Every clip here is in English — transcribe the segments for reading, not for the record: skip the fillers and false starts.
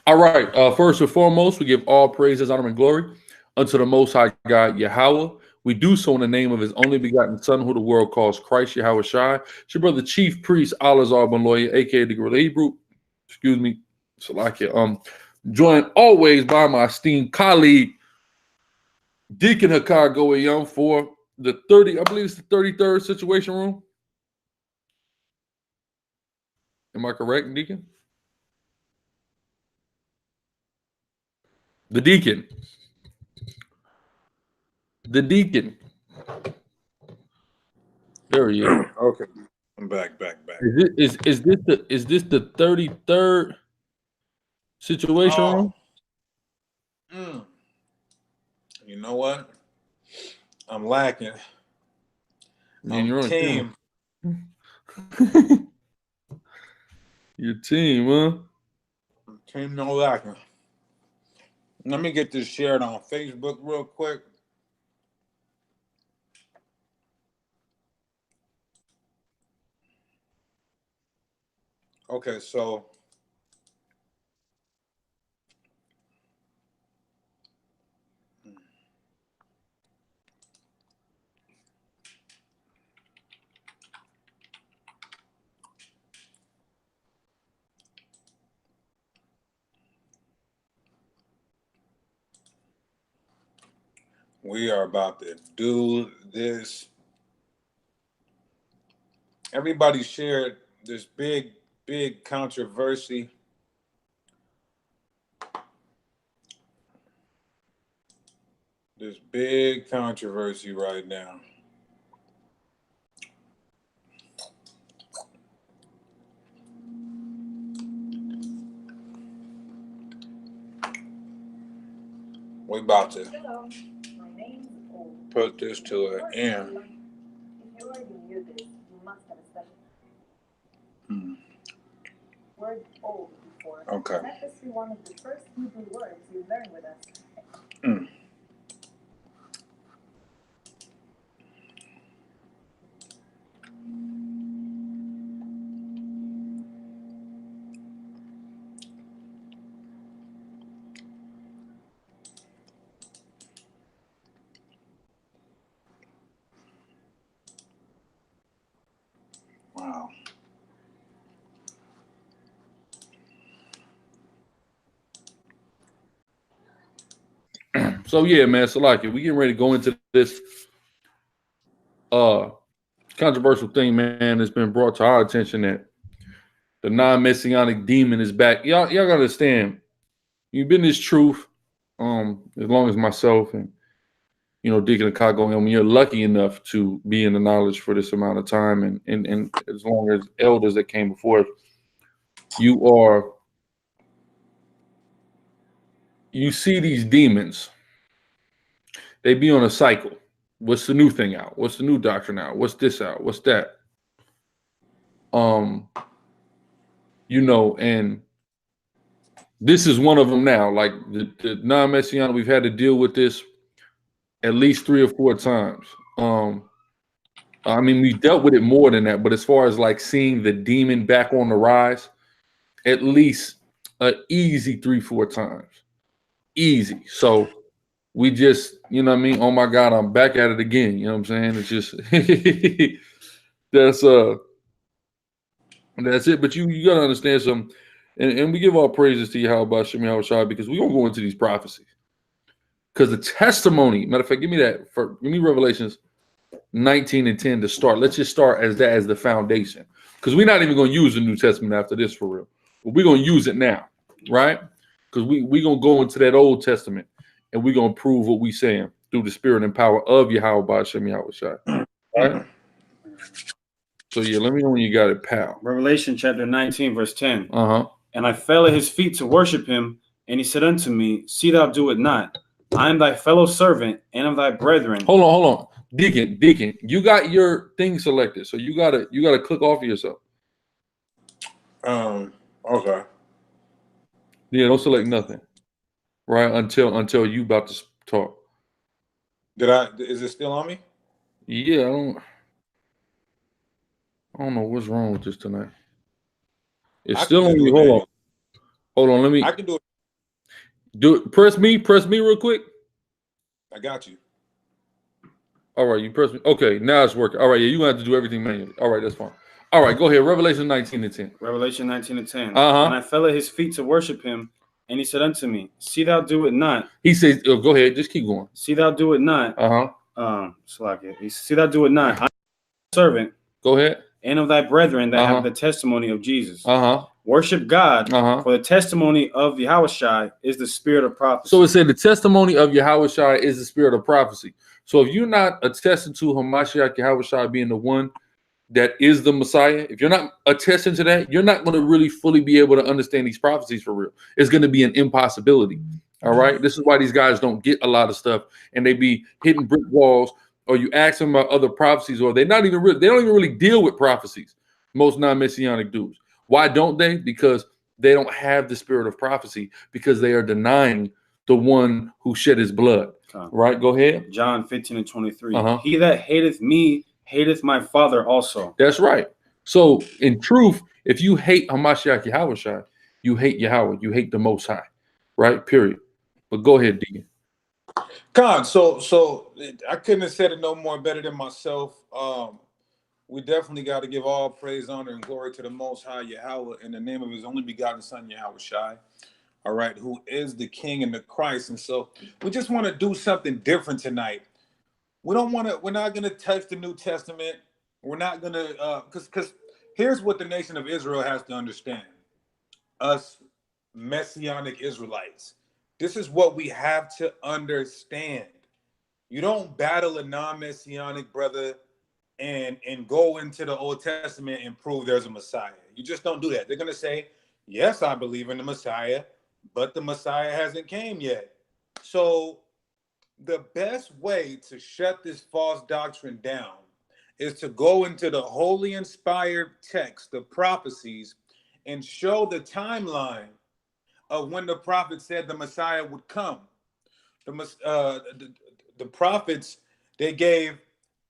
All right. First and foremost, we give all praises, honor, and glory unto the Most High God, Yahweh. We do so in the name of His only begotten Son, who the world calls Christ, Yahweh Shai. It's your brother, Chief Priest, Alazar Ben Lawyer, aka the Gorilla Hebrew. Excuse me. Salakia. Joined always by my esteemed colleague, Deacon Hakar Young, for the 30, I believe it's the 33rd Situation Room. Am I correct, Deacon? The Deacon. The Deacon. There he is. Okay, I'm back. Is this the 33rd Situation Room? You know what? I'm lacking. You're on team. Your team, huh? Team no lacking. Let me get this shared on Facebook real quick. Okay, so we are about to do this. Everybody shared this big controversy. This big controversy right now. We about to put this to an end. Okay. One of the first Hebrew words you learn with us. Wow. So yeah, man, Salaki, we getting ready to go into this controversial thing, man. That's been brought to our attention that the non-messianic demon is back. Y'all gotta understand, you've been this truth as long as myself and Deacon Akago, I mean, you're lucky enough to be in the knowledge for this amount of time, and as long as elders that came before, you see these demons. They be on a cycle. What's the new thing out? What's the new doctrine out? What's this out? What's that? And this is one of them now. Like the non-messianic, we've had to deal with this at least 3 or 4 times. I mean, we dealt with it more than that, but as far as like seeing the demon back on the rise, at least an easy 3-4 times. Easy. So we just, you know what I mean? Oh my God, I'm back at it again. You know what I'm saying? It's just that's it. But you gotta understand something. And we give all praises to Yahweh Shem Yahweh Shai, because we're gonna go into these prophecies. Because the testimony, matter of fact, give me Revelations 19 and 10 to start. Let's just start as that as the foundation. Because we're not even gonna use the New Testament after this for real. But we're gonna use it now, right? Because we're gonna go into that Old Testament and we're gonna prove what we're saying through the spirit and power of Yahweh Shem Yahweh Shai. Right? So yeah, let me know when you got it, pal. Revelation chapter 19, verse 10. And I fell at his feet to worship him, and he said unto me, see thou do it not. I am thy fellow servant and of thy brethren. Hold on. Deacon, you got your thing selected, so you gotta click off of yourself. Okay. Yeah, don't select nothing. Right, until you about to talk. Is it still on me? Yeah, I don't know what's wrong with this tonight. It's still on you. Hold on. Let me. I can do it Do it. Press me real quick. I got you. All right, you press me. Okay, now it's working. All right, yeah, you're gonna have to do everything manually. All right, that's fine. All right, go ahead. Revelation 19:10. Revelation 19:10. Uh-huh. And I fell at his feet to worship him, and he said unto me, See thou do it not. He says, oh, go ahead, just keep going. See thou do it not. See thou do it not. I am a servant. Go ahead. And of thy brethren that have the testimony of Jesus. Worship God, for the testimony of Yahushua is the spirit of prophecy. So it said the testimony of Yahushua is the spirit of prophecy. So if you're not attesting to Hamashiach Yahushua being the one that is the Messiah, if you're not attesting to that, you're not going to really fully be able to understand these prophecies for real. It's going to be an impossibility. All right. This is why these guys don't get a lot of stuff and they be hitting brick walls, or you ask them about other prophecies, or they don't even really deal with prophecies. Most non-messianic dudes. Why don't they? Because they don't have the spirit of prophecy, because they are denying the one who shed his blood. Right? Go ahead. John 15:23. He that hateth me hateth my Father also. That's right. So in truth, if you hate Hamashiach Yahushua, you hate Yahweh, you hate the Most High, right? Period. But go ahead, Deacon. God, so I couldn't have said it no more better than myself. We definitely got to give all praise, honor, and glory to the Most High Yahweh in the name of His only begotten Son Yahushua. All right, who is the King and the Christ. And so we just want to do something different tonight. We're not gonna touch the New Testament. We're not gonna because here's what the nation of Israel has to understand. Us Messianic Israelites. This is what we have to understand. You don't battle a non-Messianic brother and go into the Old Testament and prove there's a Messiah. You just don't do that. They're gonna say, yes, I believe in the Messiah, but the Messiah hasn't came yet. So the best way to shut this false doctrine down is to go into the holy inspired text, the prophecies, and show the timeline of when the prophet said the Messiah would come. The prophets, they gave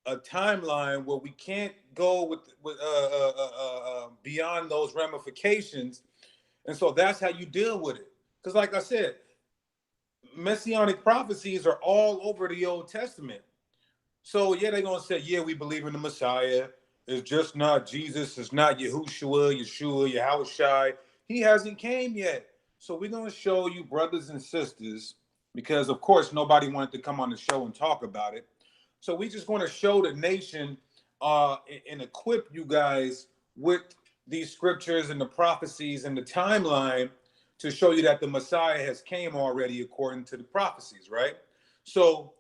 a timeline where we can't go with beyond those ramifications. And so that's how you deal with it. Because like I said, Messianic prophecies are all over the Old Testament. So yeah, they're going to say, yeah, we believe in the Messiah. It's just not Jesus. It's not Yeshua, Yahushai. He hasn't came yet. So we're going to show you, brothers and sisters, because of course nobody wanted to come on the show and talk about it. So we just want to show the nation and equip you guys with these scriptures and the prophecies and the timeline to show you that the Messiah has came already according to the prophecies, right? So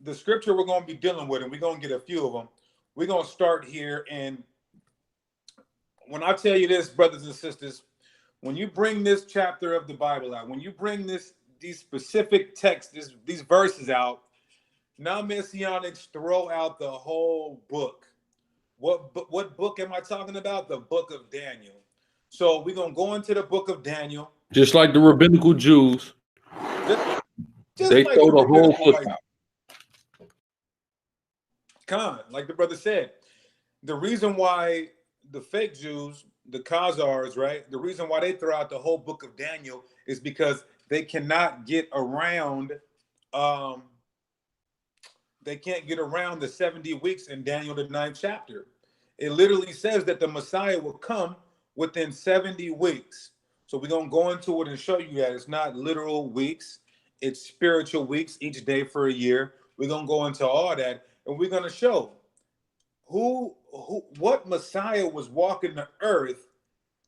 the scripture we're going to be dealing with, and we're going to get a few of them. We're going to start here. And when I tell you this, brothers and sisters, when you bring this chapter of the Bible out, when you bring these specific texts, these verses out, non-Messianics throw out the whole book. What book am I talking about? The book of Daniel. So we're going to go into the book of Daniel. Just like the rabbinical Jews. Just they like throw the whole book out. Like the brother said, the reason why the fake Jews, the Khazars, right? The reason why they throw out the whole book of Daniel is because they cannot get around, they can't get around the 70 weeks in Daniel, the 9th chapter. It literally says that the Messiah will come within 70 weeks. So we're going to go into it and show you that it's not literal weeks. It's spiritual weeks, each day for a year. We're going to go into all that, and we're going to show what Messiah was walking the earth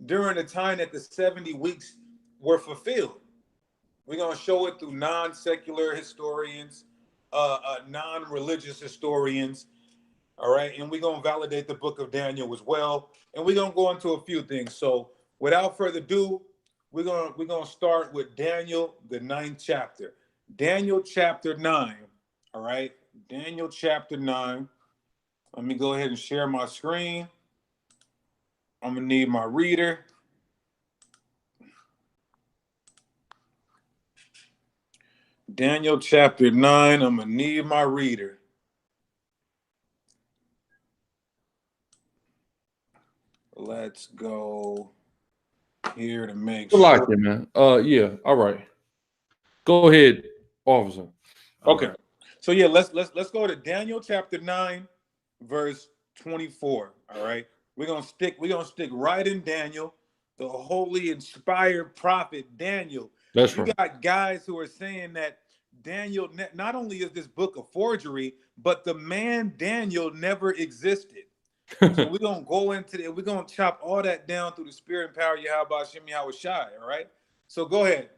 during the time that the 70 weeks were fulfilled. We're going to show it through non-secular historians, non-religious historians, all right? And we're going to validate the book of Daniel as well, and we're going to go into a few things. So without further ado, we're going to start with Daniel, the 9th chapter. Daniel chapter 9, all right? Daniel chapter 9. Let me go ahead and share my screen. I'm going to need my reader. Daniel chapter 9, I'm going to need my reader. Let's go here to make sure. Like it, man. Yeah, all right. Go ahead, officer. Okay. So yeah, let's go to Daniel chapter 9, verse 24. All right. We're gonna stick right in Daniel, the holy inspired prophet Daniel. That's you right. got guys who are saying that Daniel, not only is this book a forgery, but the man Daniel never existed. So we're gonna go into it. We're gonna chop all that down through the spirit and power of Yahweh Shem Yahweh Shai. All right. So go ahead.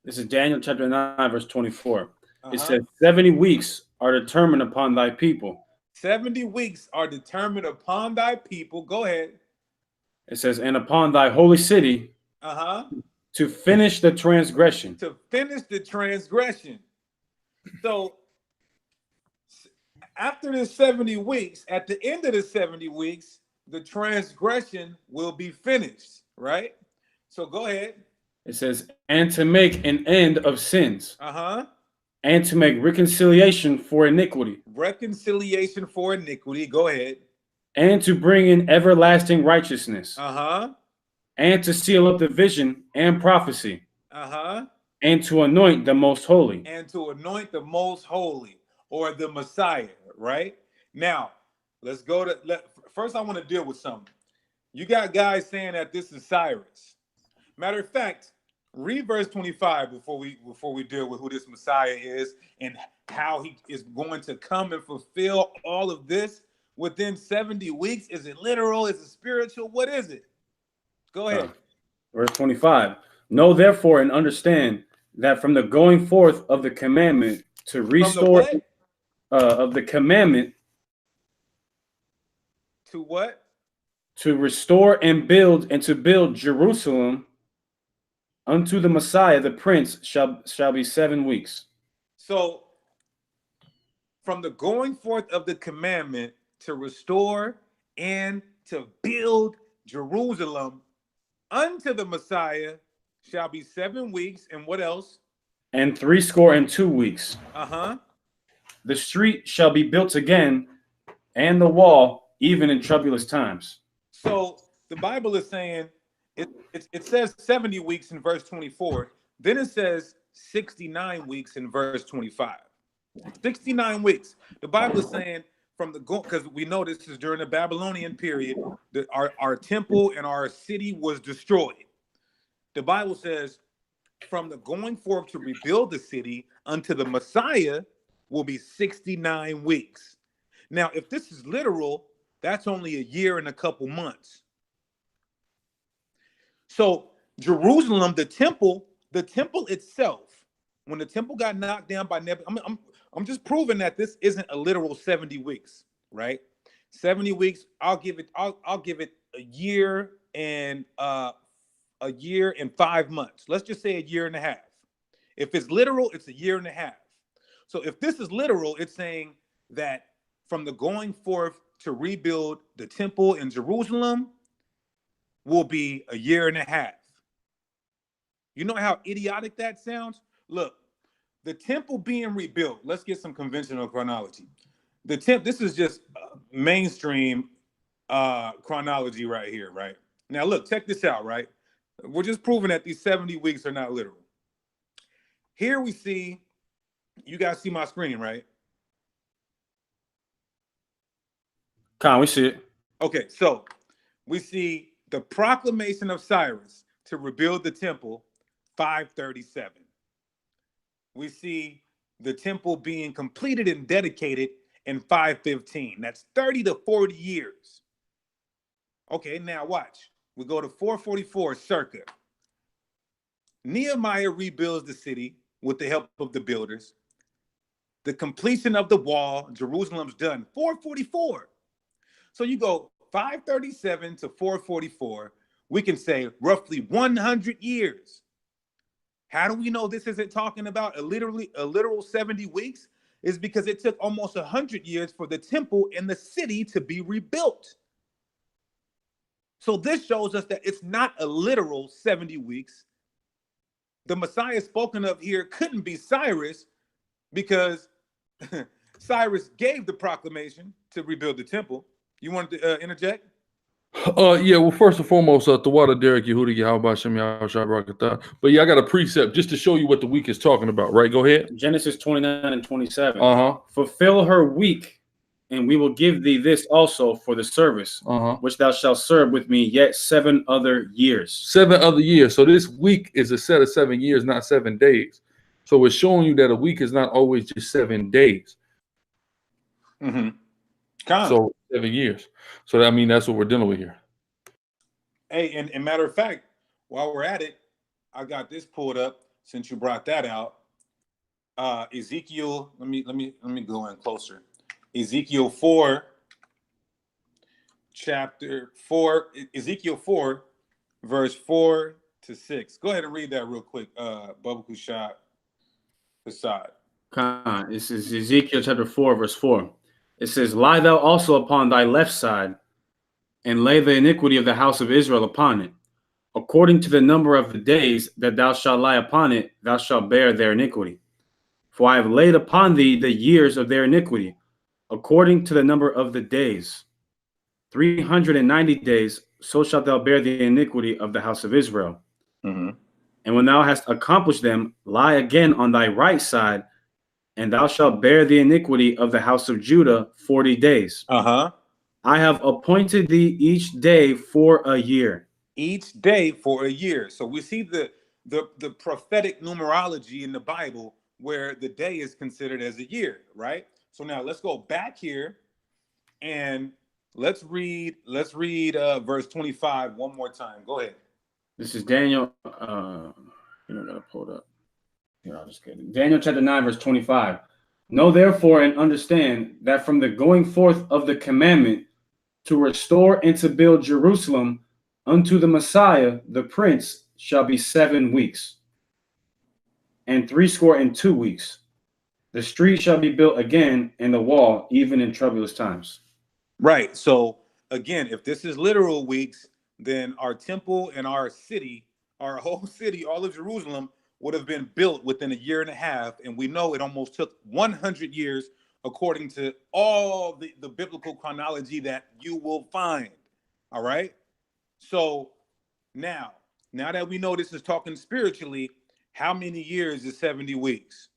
This is Daniel chapter 9, verse 24. It says, 70 weeks are determined upon thy people. 70 weeks are determined upon thy people. Go ahead. It says, and upon thy holy city to finish the transgression. To finish the transgression. So after the 70 weeks, at the end of the 70 weeks, the transgression will be finished, right? So go ahead. It says, and to make an end of sins. And to make reconciliation for iniquity. Reconciliation for iniquity. Go ahead. And to bring in everlasting righteousness. And to seal up the vision and prophecy. And to anoint the most holy. And to anoint the most holy, or the Messiah, right? Now, let's go to, first I want to deal with something. You got guys saying that this is Cyrus. Matter of fact, read verse 25 before we deal with who this Messiah is and how he is going to come and fulfill all of this within 70 weeks. Is it literal? Is it spiritual? What is it? Go ahead. Verse 25. Know therefore and understand that from the going forth of the commandment to restore of the commandment to what? To restore and build and to build Jerusalem unto the Messiah, the Prince, shall be 7 weeks. So, from the going forth of the commandment to restore and to build Jerusalem unto the Messiah shall be 7 weeks. And what else? And 62 weeks. The street shall be built again, and the wall, even in troublous times. So, the Bible is saying, it says 70 weeks in verse 24. Then it says 69 weeks in verse 25. 69 weeks. The Bible is saying from the go, because we know this is during the Babylonian period, that our temple and our city was destroyed. The Bible says from the going forth to rebuild the city unto the Messiah will be 69 weeks. Now, if this is literal, that's only a year and a couple months. So Jerusalem, the temple itself, when the temple got knocked down by Nebuchadnezzar, I'm just proving that this isn't a literal 70 weeks, right? 70 weeks, I'll give it a year and 5 months. Let's just say a year and a half. If it's literal, it's a year and a half. So if this is literal, it's saying that from the going forth to rebuild the temple in Jerusalem will be a year and a half. You know how idiotic that sounds? Look, the temple being rebuilt. Let's get some conventional chronology. This is just mainstream chronology right here, right? Now, look, check this out, right? We're just proving that these 70 weeks are not literal. Here we see, you guys see my screen, right? Con, we see it. Okay, so we see the proclamation of Cyrus to rebuild the temple, 537. We see the temple being completed and dedicated in 515. That's 30 to 40 years. Okay, now watch. We go to 444 circa. Nehemiah rebuilds the city with the help of the builders. The completion of the wall, Jerusalem's done, 444. So you go 537 to 444, we can say roughly 100 years. How do we know this isn't talking about a literal 70 weeks? Is because it took almost 100 years for the temple and the city to be rebuilt. So this shows us that it's not a literal 70 weeks. The Messiah spoken of here couldn't be Cyrus because Cyrus gave the proclamation to rebuild the temple. You wanted to interject? Yeah, well, first and foremost, the water Derek Yehudi Yahabashim Yahusha. But yeah, I got a precept just to show you what the week is talking about, right? Go ahead. Genesis 29 and 27. Uh-huh. Fulfill her week, and we will give thee this also for the service, which thou shalt serve with me yet 7 other years. 7 other years. So this week is a set of 7 years, not 7 days. So it's showing you that a week is not always just 7 days. So 7 years. So I mean, that's what we're dealing with here. Hey, and matter of fact, while we're at it, I got this pulled up since you brought that out. Ezekiel, let me go in closer. Ezekiel 4, chapter 4, Ezekiel 4, verse 4 to 6. Go ahead and read that real quick, Bubba Kushad Fasad. This is Ezekiel chapter 4, verse 4. It says, lie thou also upon thy left side, and lay the iniquity of the house of Israel upon it. According to the number of the days that thou shalt lie upon it, thou shalt bear their iniquity. For I have laid upon thee the years of their iniquity, according to the number of the days. 390 days, so shalt thou bear the iniquity of the house of Israel. And when thou hast accomplished them, lie again on thy right side, and thou shalt bear the iniquity of the house of Judah 40 days. I have appointed thee each day for a year. Each day for a year. So we see the prophetic numerology in the Bible where the day is considered as a year, right? So now let's go back here and let's read verse 25 one more time. Go ahead. This is Daniel. I gotta pull it up. Here, I'll just get it. Daniel chapter 9, verse 25. Know therefore and understand that from the going forth of the commandment to restore and to build Jerusalem unto the Messiah, the Prince, shall be 7 weeks, and 62 weeks. The street shall be built again, and the wall, even in troublous times. Right. So again, if this is literal weeks, then our temple and our city, our whole city, all of Jerusalem, would have been built within a year and a half. And we know it almost took 100 years, according to all the biblical chronology that you will find. All right. So now that we know this is talking spiritually, how many years is 70 weeks?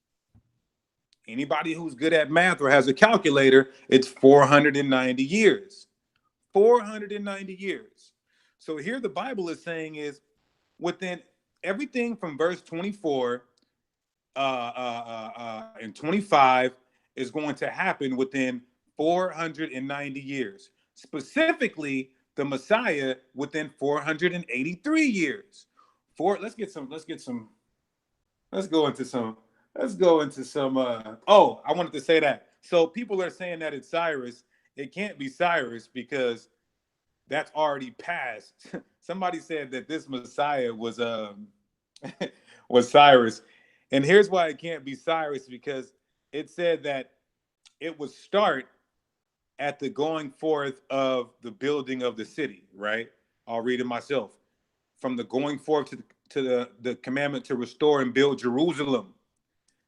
Anybody who's good at math or has a calculator, it's 490 years. 490 years. So here the Bible is saying is within everything from verse 24 and 25 is going to happen within 490 years. Specifically, the Messiah within 483 years. Let's go into some. Oh, I wanted to say that. So people are saying that it's Cyrus. It can't be Cyrus because that's already passed. Somebody said that this Messiah was was Cyrus. And here's why it can't be Cyrus, because it said that it would start at the going forth of the building of the city, right? I'll read it myself. From the going forth to the commandment to restore and build Jerusalem.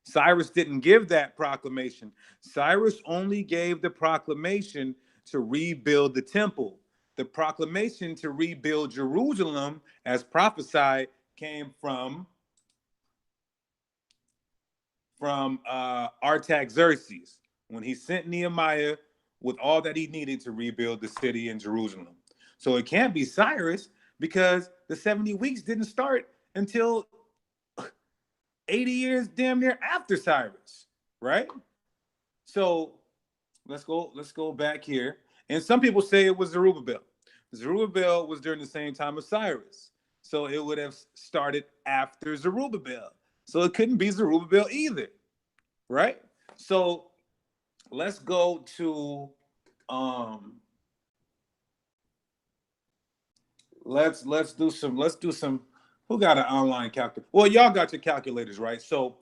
Cyrus didn't give that proclamation. Cyrus only gave the proclamation to rebuild the temple. The proclamation to rebuild Jerusalem, as prophesied, came from Artaxerxes, when he sent Nehemiah with all that he needed to rebuild the city in Jerusalem. So it can't be Cyrus, because the 70 weeks didn't start until 80 years damn near after Cyrus, right? So let's go back here. And some people say it was Zerubbabel. Zerubbabel was during the same time as Cyrus. So it would have started after Zerubbabel. So it couldn't be Zerubbabel either, right? So let's go to let's do some. Who got an online calculator? Well, y'all got your calculators, right? So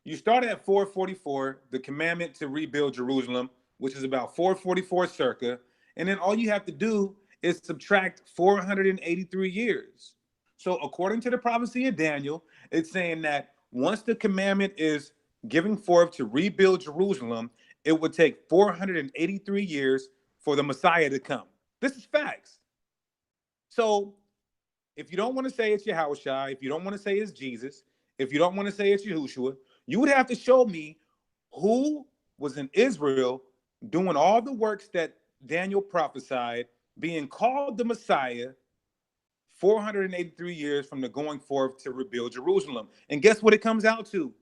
you start at 444, the commandment to rebuild Jerusalem, which is about 444 circa. And then all you have to do is subtract 483 years. So according to the prophecy of Daniel, it's saying that once the commandment is giving forth to rebuild Jerusalem, it would take 483 years for the Messiah to come. This is facts. So if you don't want to say it's Yahushua, if you don't want to say it's Jesus, if you don't want to say it's Yahushua, you would have to show me who was in Israel doing all the works that Daniel prophesied, being called the Messiah 483 years from the going forth to rebuild Jerusalem. And guess what it comes out to?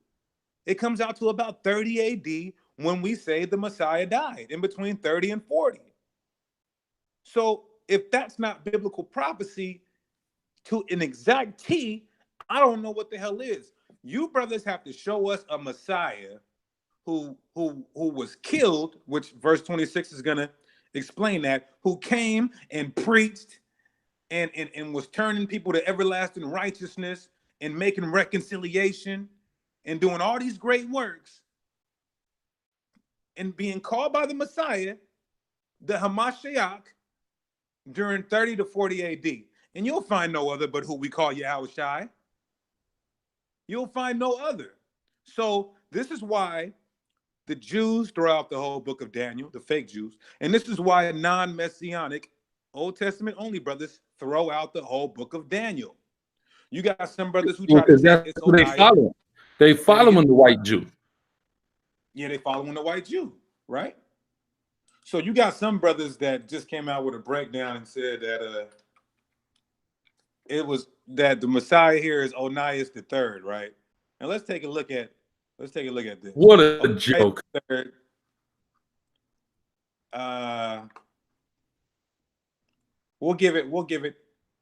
It comes out to about 30 AD when we say the Messiah died, in between 30 and 40. So if that's not biblical prophecy to an exact T, I don't know what the hell is. You brothers have to show us a Messiah who was killed, which verse 26 is going to explain that, who came and preached and was turning people to everlasting righteousness and making reconciliation and doing all these great works and being called by the Messiah, the Hamashiach, during 30 to 40 AD. And you'll find no other but who we call Yahushai. You'll find no other. So this is why the Jews throw out the whole book of Daniel, the fake Jews. And this is why non-Messianic, Old Testament only brothers throw out the whole book of Daniel. You got some brothers who try to say it's they follow. They following the white Jew. Yeah, they following the white Jew, right? So you got some brothers that just came out with a breakdown and said that it was that the Messiah here is Onias the third, right? And let's take a look at this. What a joke! Third, we'll give it.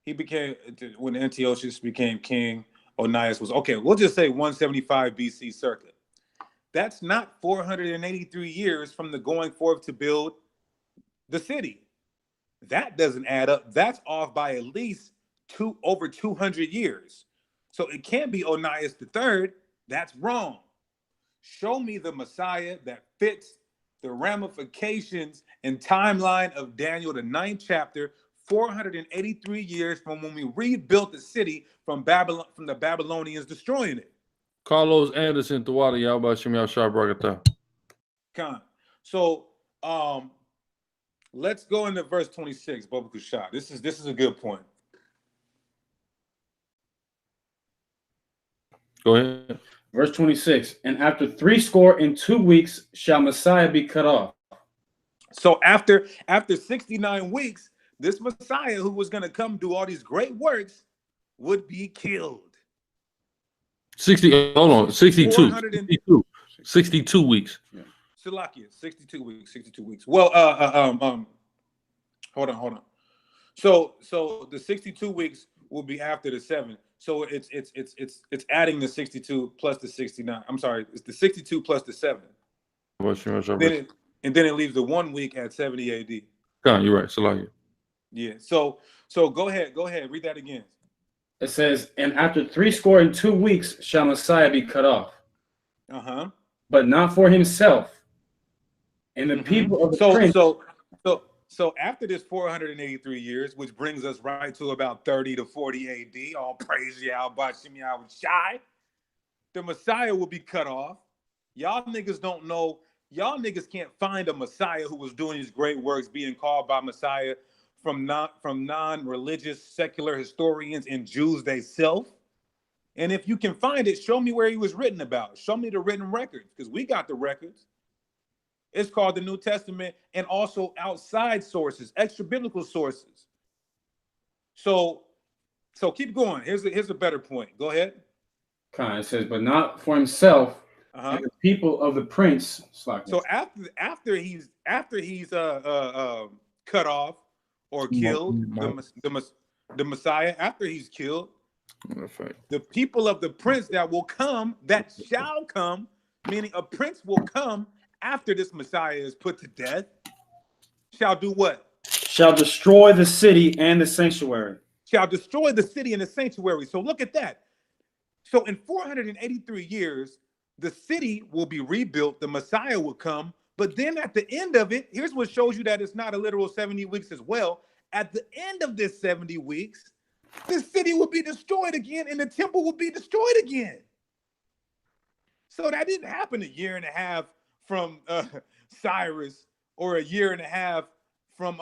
He became, when Antiochus became king, Onias was okay. We'll just say 175 BC circa. That's not 483 years from the going forth to build the city. That doesn't add up. That's off by at least over 200 years. So it can't be Onias the third. That's wrong. Show me the Messiah that fits the ramifications and timeline of Daniel, the 9th chapter, 483 years from when we rebuilt the city from Babylon, from the Babylonians destroying it. Carlos Anderson, Tawada, Yahba Shem Yahshua Barakatah. Khan. So let's go into verse 26, Baba Kushah. This is a good point. Go ahead. Verse 26, and after 62 weeks shall Messiah be cut off. So after 69 weeks, this Messiah who was going to come do all these great works would be killed. 62 weeks. Yeah. Salakia, 62 weeks. Well, hold on. So the 62 weeks will be after the 7. So it's adding the 62 plus the 69. I'm sorry, it's the 62 plus the 7. Then it leaves the 1 week at 70 AD. God, you're right. Salakia. Yeah. So go ahead, read that again. It says, and after 62 weeks shall Messiah be cut off. But not for himself. And the people of the prince. So after this 483 years, which brings us right to about 30 to 40 AD, all praise Yahweh Shai, the Messiah will be cut off. Y'all niggas don't know. Y'all niggas can't find a Messiah who was doing these great works, being called by Messiah from non-religious secular historians and Jews themselves. And if you can find it, show me where he was written about. Show me the written records, because we got the records. It's called the New Testament, and also outside sources, extra biblical sources. So keep going. Here's a better point. Go ahead. It says, but not for himself, and the people of the prince. So after he's cut off or killed, the Messiah, after he's killed, the people of the prince that will come, that shall come, meaning a prince will come after this Messiah is put to death, shall do what? Shall destroy the city and the sanctuary. Shall destroy the city and the sanctuary. So look at that. So in 483 years, the city will be rebuilt, the Messiah will come, but then at the end of it, here's what shows you that it's not a literal 70 weeks as well. At the end of this 70 weeks, the city will be destroyed again and the temple will be destroyed again. So that didn't happen a year and a half from Cyrus, or a year and a half from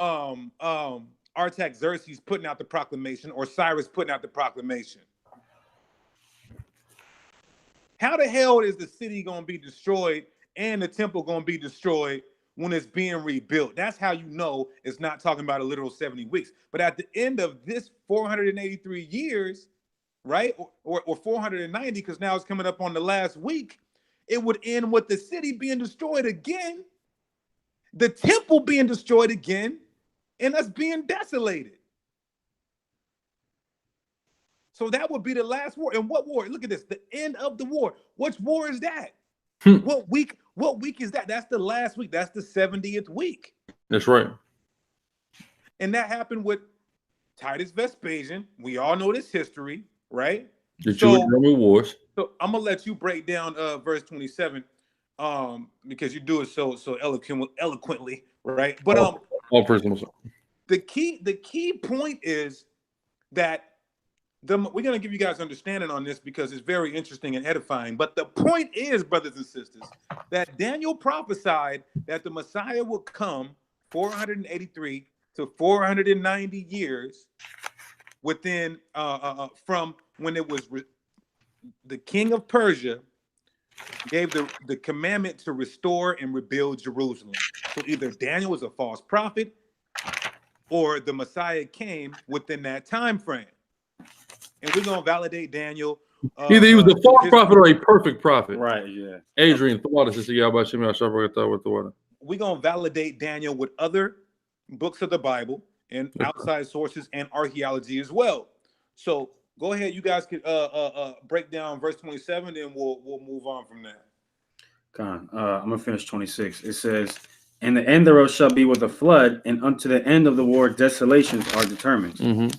Artaxerxes putting out the proclamation or Cyrus putting out the proclamation. How the hell is the city going to be destroyed and the temple going to be destroyed when it's being rebuilt? That's how you know it's not talking about a literal 70 weeks. But at the end of this 483 years, right, or 490, because now it's coming up on the last week, it would end with the city being destroyed again, the temple being destroyed again, and us being desolated. So that would be the last war. And what war? Look at this, the end of the war. Which war is that? What week is that? That's the last week. That's the 70th week. That's right. And that happened with Titus Vespasian. We all know this history, right? The Jewish Roman wars. So I'm gonna let you break down verse 27, because you do it so eloquently, right? But all prisoners. The key point is that we're gonna give you guys understanding on this because it's very interesting and edifying. But the point is, brothers and sisters, that Daniel prophesied that the Messiah will come 483 to 490 years within from when it was the king of Persia gave the commandment to restore and rebuild Jerusalem. So either Daniel was a false prophet or the Messiah came within that time frame. And we're going to validate Daniel. Either he was a false prophet or a perfect prophet. Right, yeah. Adrian, we're going to validate Daniel with other books of the Bible and outside sources and archaeology as well. So go ahead, you guys could break down verse 27, and we'll move on from there. I'm gonna finish 26. It says, "And the end thereof shall be with a flood, and unto the end of the war desolations are determined.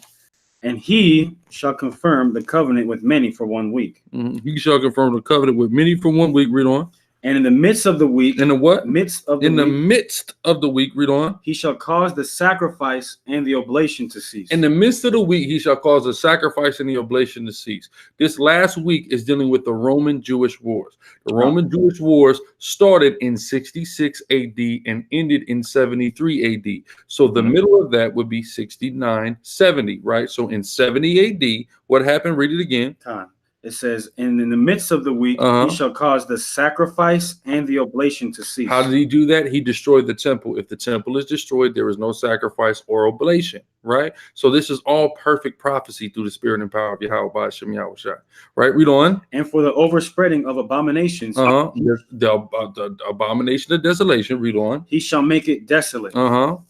And he shall confirm the covenant with many for 1 week." He shall confirm the covenant with many for 1 week. Read on. "And in the midst of the week," in the what? Midst of the in week, the midst of the week. Read on. "he shall cause the sacrifice and the oblation to cease." In the midst of the week, he shall cause the sacrifice and the oblation to cease. This last week is dealing with the Roman Jewish wars. The Roman Jewish wars started in 66 AD and ended in 73 AD. So the middle of that would be 69, 70, right? So in 70 AD, what happened? Read it again. It says, "And in the midst of the week, he shall cause the sacrifice and the oblation to cease." How did he do that? He destroyed the temple. If the temple is destroyed, there is no sacrifice or oblation, right? So this is all perfect prophecy through the spirit and power of Yahweh by Hashem Yahushua, right? Read on. "And for the overspreading of abominations, the abomination of desolation," read on, "he shall make it desolate,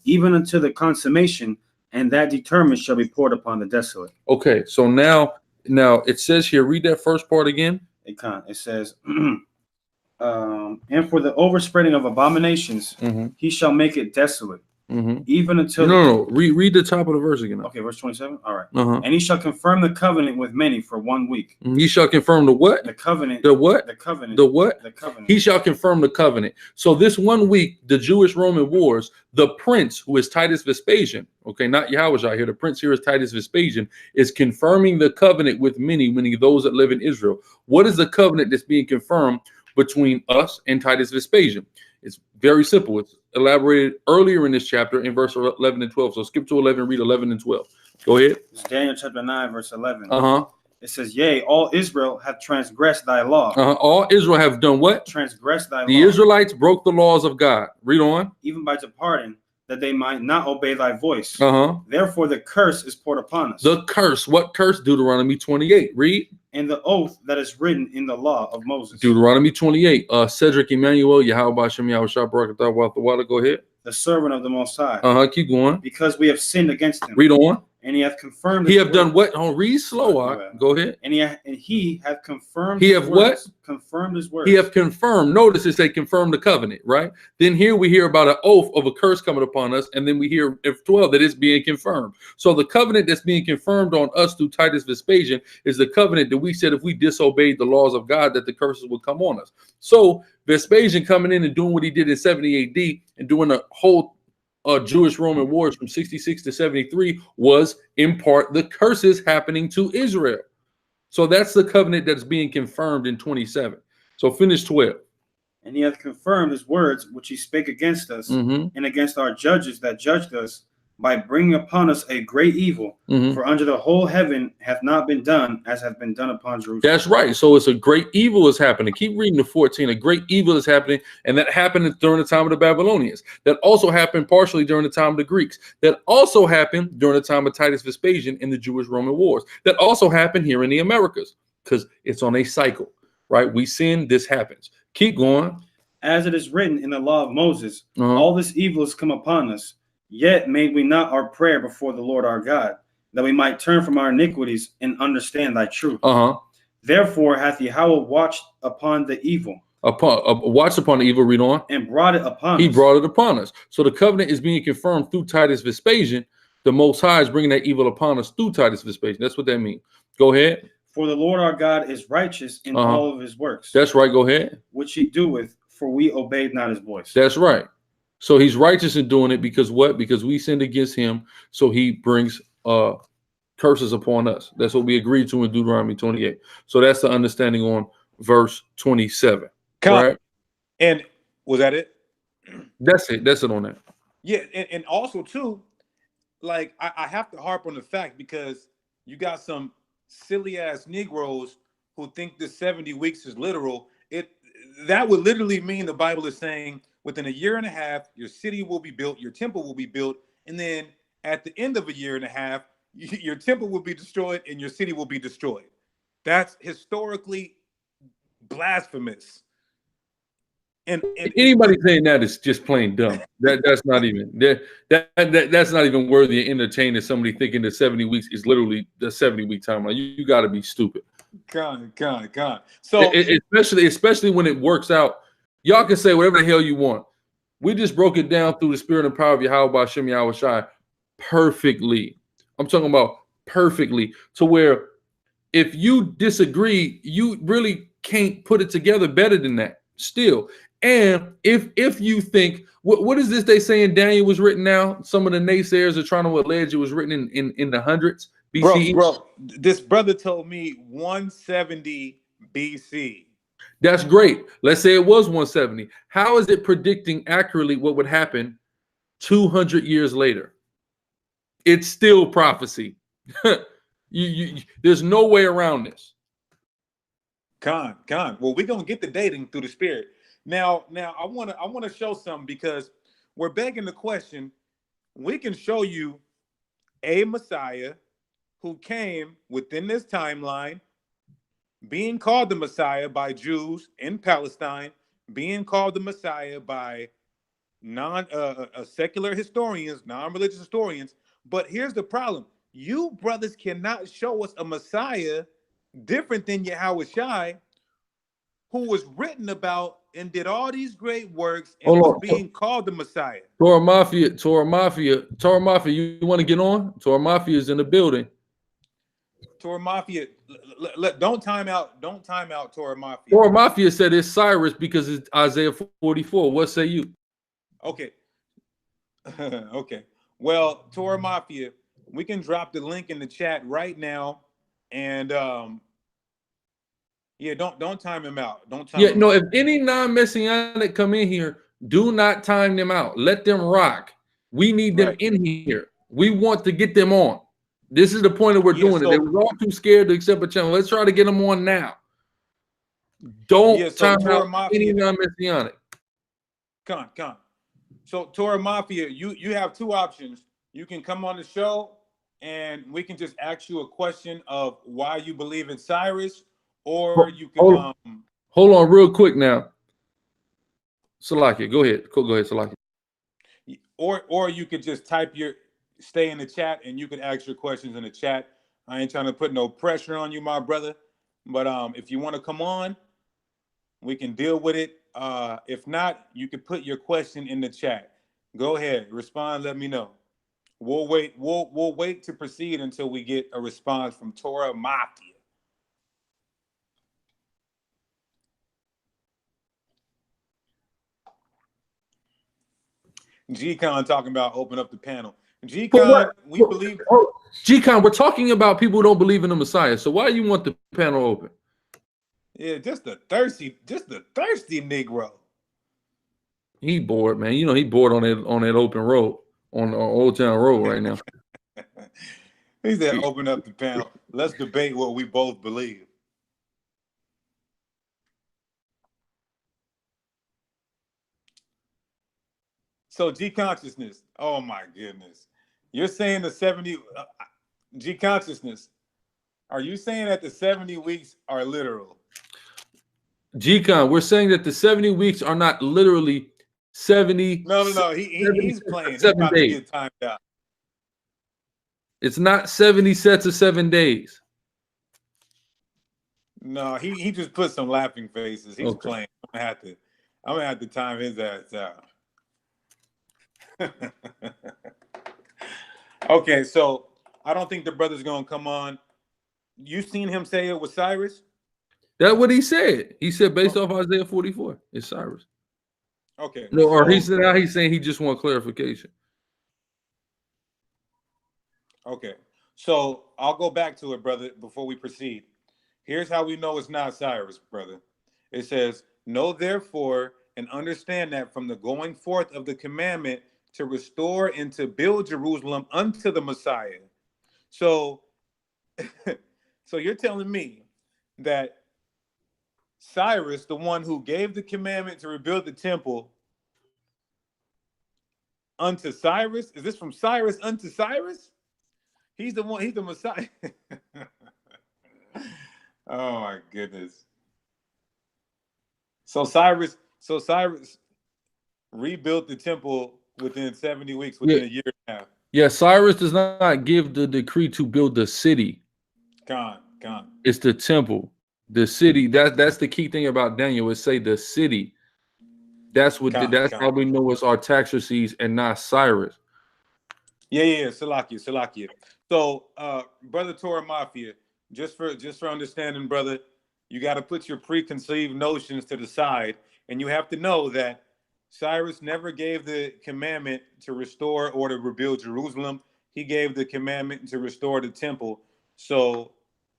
even unto the consummation, and that determined shall be poured upon the desolate." Okay, so now it says here, read that first part again. It says, "And for the overspreading of abominations, he shall make it desolate, even until..." No. Read the top of the verse again. Okay, verse 27. All right. "And he shall confirm the covenant with many for 1 week." He shall confirm the what? The covenant. The what? The covenant. The what? The covenant. He shall confirm the covenant. So this 1 week, the Jewish Roman wars, the prince, who is Titus Vespasian, okay, not Yahushua here, the prince here is Titus Vespasian, is confirming the covenant with many, meaning those that live in Israel. What is the covenant that's being confirmed between us and Titus Vespasian? It's very simple. It's elaborated earlier in this chapter in verse 11 and 12. So skip to 11, read 11 and 12. Go ahead. It's Daniel chapter 9, verse 11. It says, "Yea, all Israel have transgressed thy law." All Israel have done what? Transgressed thy law. The Israelites broke the laws of God. Read on. "Even by departing, that they might not obey thy voice. Therefore the curse is poured upon us." The curse. What curse? Deuteronomy 28. Read. "And the oath that is written in the law of Moses." Deuteronomy 28. Cedric Emmanuel, Yahweh Hashem Yahushua Barakatah Wathawala. Go ahead. "The servant of the Most High." Keep going. "Because we have sinned against him." Read on. "And he hath confirmed." He have done what? Read slow. Go ahead. And he hath confirmed. He have what? Confirmed his words. He have confirmed. Notice it say confirm the covenant, right? Then here we hear about an oath of a curse coming upon us, and then we hear in 12 that it's being confirmed. So the covenant that's being confirmed on us through Titus Vespasian is the covenant that we said if we disobeyed the laws of God that the curses would come on us. So Vespasian coming in and doing what he did in 70 AD and doing a whole Jewish Roman wars from 66 to 73 was in part the curses happening to Israel. So that's the covenant that's being confirmed in 27. So finish 12. "And he hath confirmed his words which he spake against us and against our judges that judged us, by bringing upon us a great evil. For under the whole heaven hath not been done as hath been done upon Jerusalem. That's right. So it's a great evil is happening. Keep reading the 14. A great evil is happening, and that happened during the time of the Babylonians. That also happened partially during the time of the Greeks. That also happened during the time of Titus Vespasian in the Jewish-Roman wars. That also happened here in the Americas, because it's on a cycle, right? We sin, this happens. Keep going. As it is written in the law of Moses, all this evil has come upon us. Yet made we not our prayer before the Lord our God, that we might turn from our iniquities and understand thy truth. Therefore hath Yahweh watched upon the evil. Watched upon the evil, read on. And brought it upon us. He brought it upon us. So the covenant is being confirmed through Titus Vespasian. The Most High is bringing that evil upon us through Titus Vespasian. That's what that means. Go ahead. For the Lord our God is righteous in all of his works. That's right. Go ahead. Which he doeth, for we obeyed not his voice. That's right. So he's righteous in doing it because what? Because we sinned against him. So he brings curses upon us. That's what we agreed to in Deuteronomy 28. So that's the understanding on verse 27. Right? And was that it? That's it. That's it on that. Yeah. And also too, like I have to harp on the fact, because you got some silly ass Negroes who think this 70 weeks is literal. That would literally mean the Bible is saying within a year and a half, your city will be built, your temple will be built, and then at the end of a year and a half, your temple will be destroyed and your city will be destroyed. That's historically blasphemous. And anybody saying that is just plain dumb. That's not even that's not even worthy of entertaining somebody thinking that 70 weeks is literally the 70-week timeline. You got to be stupid. God. So especially when it works out. Y'all can say whatever the hell you want. We just broke it down through the spirit and power of Yahweh B'Shem Yahweh Shai perfectly. I'm talking about perfectly, to where if you disagree, you really can't put it together better than that still. And if you think, what is this they saying Daniel was written now? Some of the naysayers are trying to allege it was written in the hundreds BC. Bro, this brother told me 170 BC. That's great. Let's say it was 170. How is it predicting accurately what would happen 200 years later? It's still prophecy. There's no way around this. Con. Well, we're gonna get the dating through the spirit. Now I wanna show something, because we're begging the question. We can show you a Messiah who came within this timeline, being called the Messiah by Jews in Palestine, being called the Messiah by secular historians, non-religious historians. But here's the problem. You brothers cannot show us a Messiah different than Yahweh Shai, who was written about and did all these great works and was being called the Messiah. Torah Mafia, you want to get on? Torah Mafia is in the building. Torah Mafia, don't time out Torah Mafia. Torah Mafia said it's Cyrus because it's Isaiah 44. What say you? Okay. Okay. Well, Torah Mafia, we can drop the link in the chat right now, and yeah, don't time him out. Don't time him out. If any non-Messianic come in here, do not time them out. Let them rock. We need them in here. We want to get them on. This is the point that we're doing it. They were all too scared to accept a channel. Let's try to get them on now. Don't time out any non-Messianic. Con. So Torah Mafia, you have two options. You can come on the show and we can just ask you a question of why you believe in Cyrus, or you can hold on real quick now. Salakia, go ahead. Go ahead, Salakia. Or you could just stay in the chat and you can ask your questions in the chat. I ain't trying to put no pressure on you, my brother. But if you want to come on, we can deal with it. If not, you can put your question in the chat. Go ahead, respond, let me know. We'll wait. We'll wait to proceed until we get a response from Torah Mafia. G-Con talking about open up the panel. G-Con, we believe. G-Con, we're talking about people who don't believe in the Messiah. So why do you want the panel open? Yeah, just the thirsty Negro. He bored, man. You know he bored on that open road on Old Town Road right now. He said, "Open up the panel. Let's debate what we both believe." So G consciousness. Oh my goodness, you're saying the 70 G consciousness. Are you saying that the 70 weeks are literal? G-Con, we're saying that the 70 weeks are not literally 70. No. He's playing. He's 7 about days. to get timed out. It's not 70 sets of 7 days. No, he just put some laughing faces. He's Okay. playing. I'm gonna have to time his ass out. Okay, so I don't think the brother's gonna come on. You seen him say it was Cyrus? That's what he said. He said based off Isaiah 44, it's Cyrus. Okay. No, or he so- said now he's saying he just want clarification. Okay, so I'll go back to it, brother, before we proceed. Here's how we know it's not Cyrus, brother. It says, "Know therefore and understand that from the going forth of the commandment to restore and to build Jerusalem unto the Messiah." So, so you're telling me that Cyrus, the one who gave the commandment to rebuild the temple unto Cyrus, is this from Cyrus unto Cyrus? He's the one, he's the Messiah. Oh my goodness. So Cyrus rebuilt the temple within 70 weeks, within a year and a half. Yeah, Cyrus does not give the decree to build the city. Gone. It's the temple, the city. That's the key thing about Daniel. It say the city. That's what. That's how we know it's Artaxerxes and not Cyrus. Yeah. Salakia. So, brother Torah Mafia, just for understanding, brother, you got to put your preconceived notions to the side, and you have to know that Cyrus never gave the commandment to restore or to rebuild Jerusalem. He gave the commandment to restore the temple. So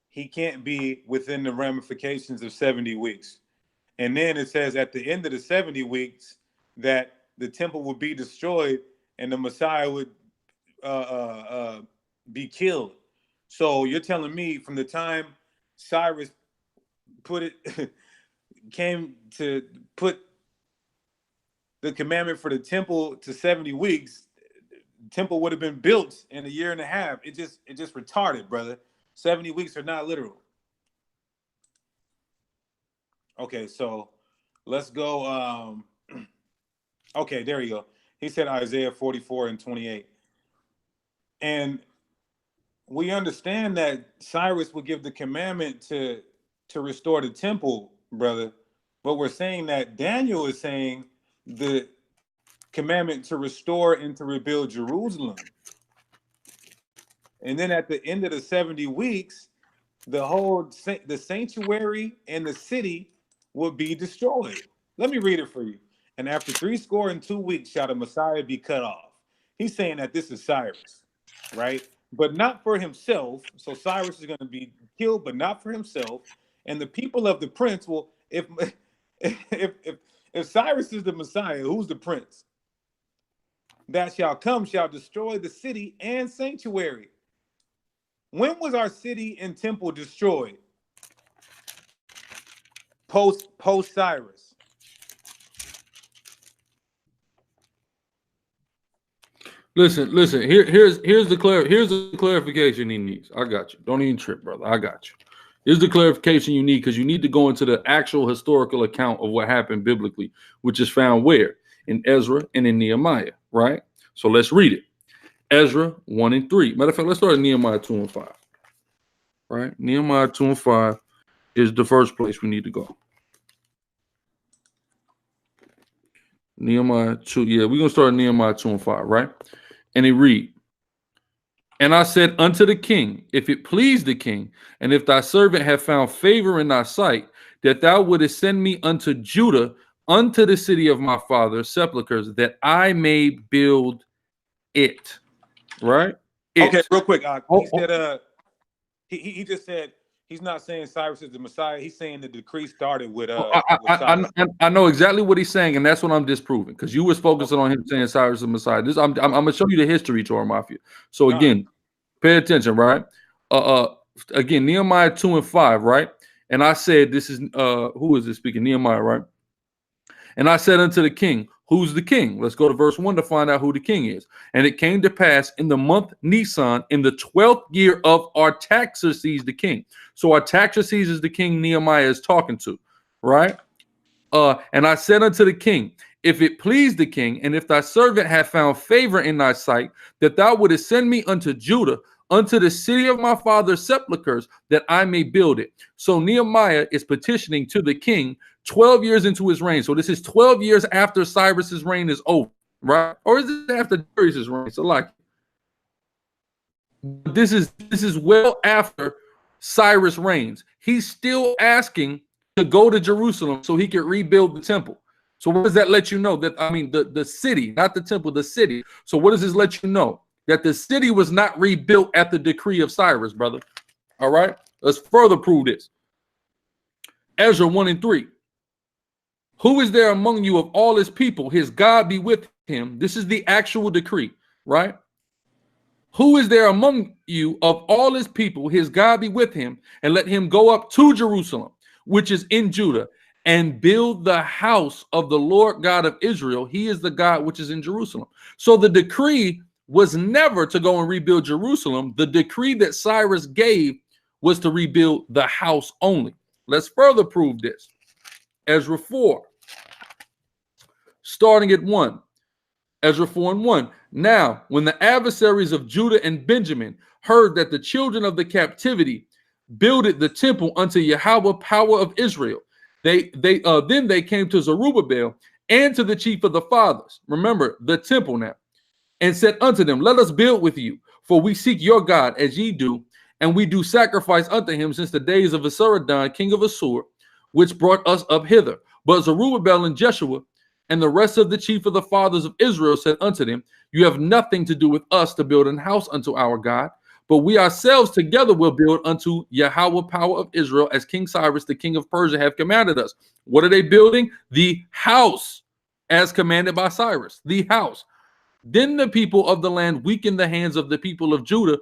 he can't be within the ramifications of 70 weeks. And then it says at the end of the 70 weeks that the temple would be destroyed and the Messiah would be killed. So you're telling me from the time Cyrus came to put the commandment for the temple to 70 weeks, the temple would have been built in a year and a half. It just retarded, brother. 70 weeks are not literal. Okay, so let's go. Okay, there you go. He said Isaiah 44 and 28. And we understand that Cyrus would give the commandment to restore the temple, brother. But we're saying that Daniel is saying the commandment to restore and to rebuild Jerusalem. And then at the end of the 70 weeks, the sanctuary and the city will be destroyed. Let me read it for you. And after 62 weeks shall the Messiah be cut off. He's saying that this is Cyrus, right? But not for himself. So Cyrus is going to be killed, but not for himself. And the people of the prince will, if Cyrus is the Messiah, who's the prince? That shall come shall destroy the city and sanctuary. When was our city and temple destroyed? Post Cyrus. Listen. Here's the clarification he needs. I got you. Don't even trip, brother. I got you. Here's the clarification you need, because you need to go into the actual historical account of what happened biblically, which is found where? In Ezra and in Nehemiah, right? So let's read it. Ezra 1 and 3. Matter of fact, let's start at Nehemiah 2 and 5. Right? Nehemiah 2 and 5 is the first place we need to go. Nehemiah 2. Yeah, we're going to start at Nehemiah 2 and 5, right? And it read, "And I said unto the king, if it please the king, and if thy servant have found favor in thy sight, that thou wouldest send me unto Judah, unto the city of my father's sepulchres, that I may build it." Right? Okay, real quick. He said, he just said, He's not saying Cyrus is the Messiah. He's saying the decree started with Cyrus. I know exactly what he's saying, and that's what I'm disproving, because you was focusing on him saying Cyrus is the Messiah. I'm gonna show you the history, Torah Mafia. So again, pay attention, right? Again, Nehemiah 2 and 5, right? And I said, this is who is this speaking? Nehemiah, right? And I said unto the king, who's the king? Let's go to verse 1 to find out who the king is. And it came to pass in the month Nisan, in the 12th year of Artaxerxes the king. So Artaxerxes is the king Nehemiah is talking to, right? And I said unto the king, if it please the king, and if thy servant have found favor in thy sight, that thou wouldest send me unto Judah, unto the city of my father's sepulchres, that I may build it. So Nehemiah is petitioning to the king 12 years into his reign. So this is 12 years after Cyrus's reign is over, right? Or is it after Darius's reign? So like, this is well after Cyrus reigns. He's still asking to go to Jerusalem so he can rebuild the temple. So what does that let you know? That, I mean, the city, not the temple, the city. So what does this let you know? That the city was not rebuilt at the decree of Cyrus, brother. All right, let's further prove this. Ezra 1 and 3. Who is there among you of all his people? His God be with him. This is the actual decree, right? Who is there among you of all his people? His God be with him, and let him go up to Jerusalem, which is in Judah, and build the house of the Lord God of Israel. He is the God which is in Jerusalem. So the decree was never to go and rebuild Jerusalem. The decree that Cyrus gave was to rebuild the house only. Let's further prove this. Ezra 4, starting at 1. Ezra 4 and 1. Now, when the adversaries of Judah and Benjamin heard that the children of the captivity builded the temple unto Yahweh, power of Israel, then they came to Zerubbabel and to the chief of the fathers. Remember, the temple now. And said unto them, let us build with you, for we seek your God as ye do, and we do sacrifice unto him since the days of Esarhaddon, king of Assur, which brought us up hither. But Zerubbabel and Jeshua and the rest of the chief of the fathers of Israel said unto them, you have nothing to do with us to build an house unto our God, but we ourselves together will build unto Yahweh, power of Israel, as King Cyrus, the king of Persia, have commanded us. What are they building? The house, as commanded by Cyrus, the house. Then the people of the land weakened the hands of the people of Judah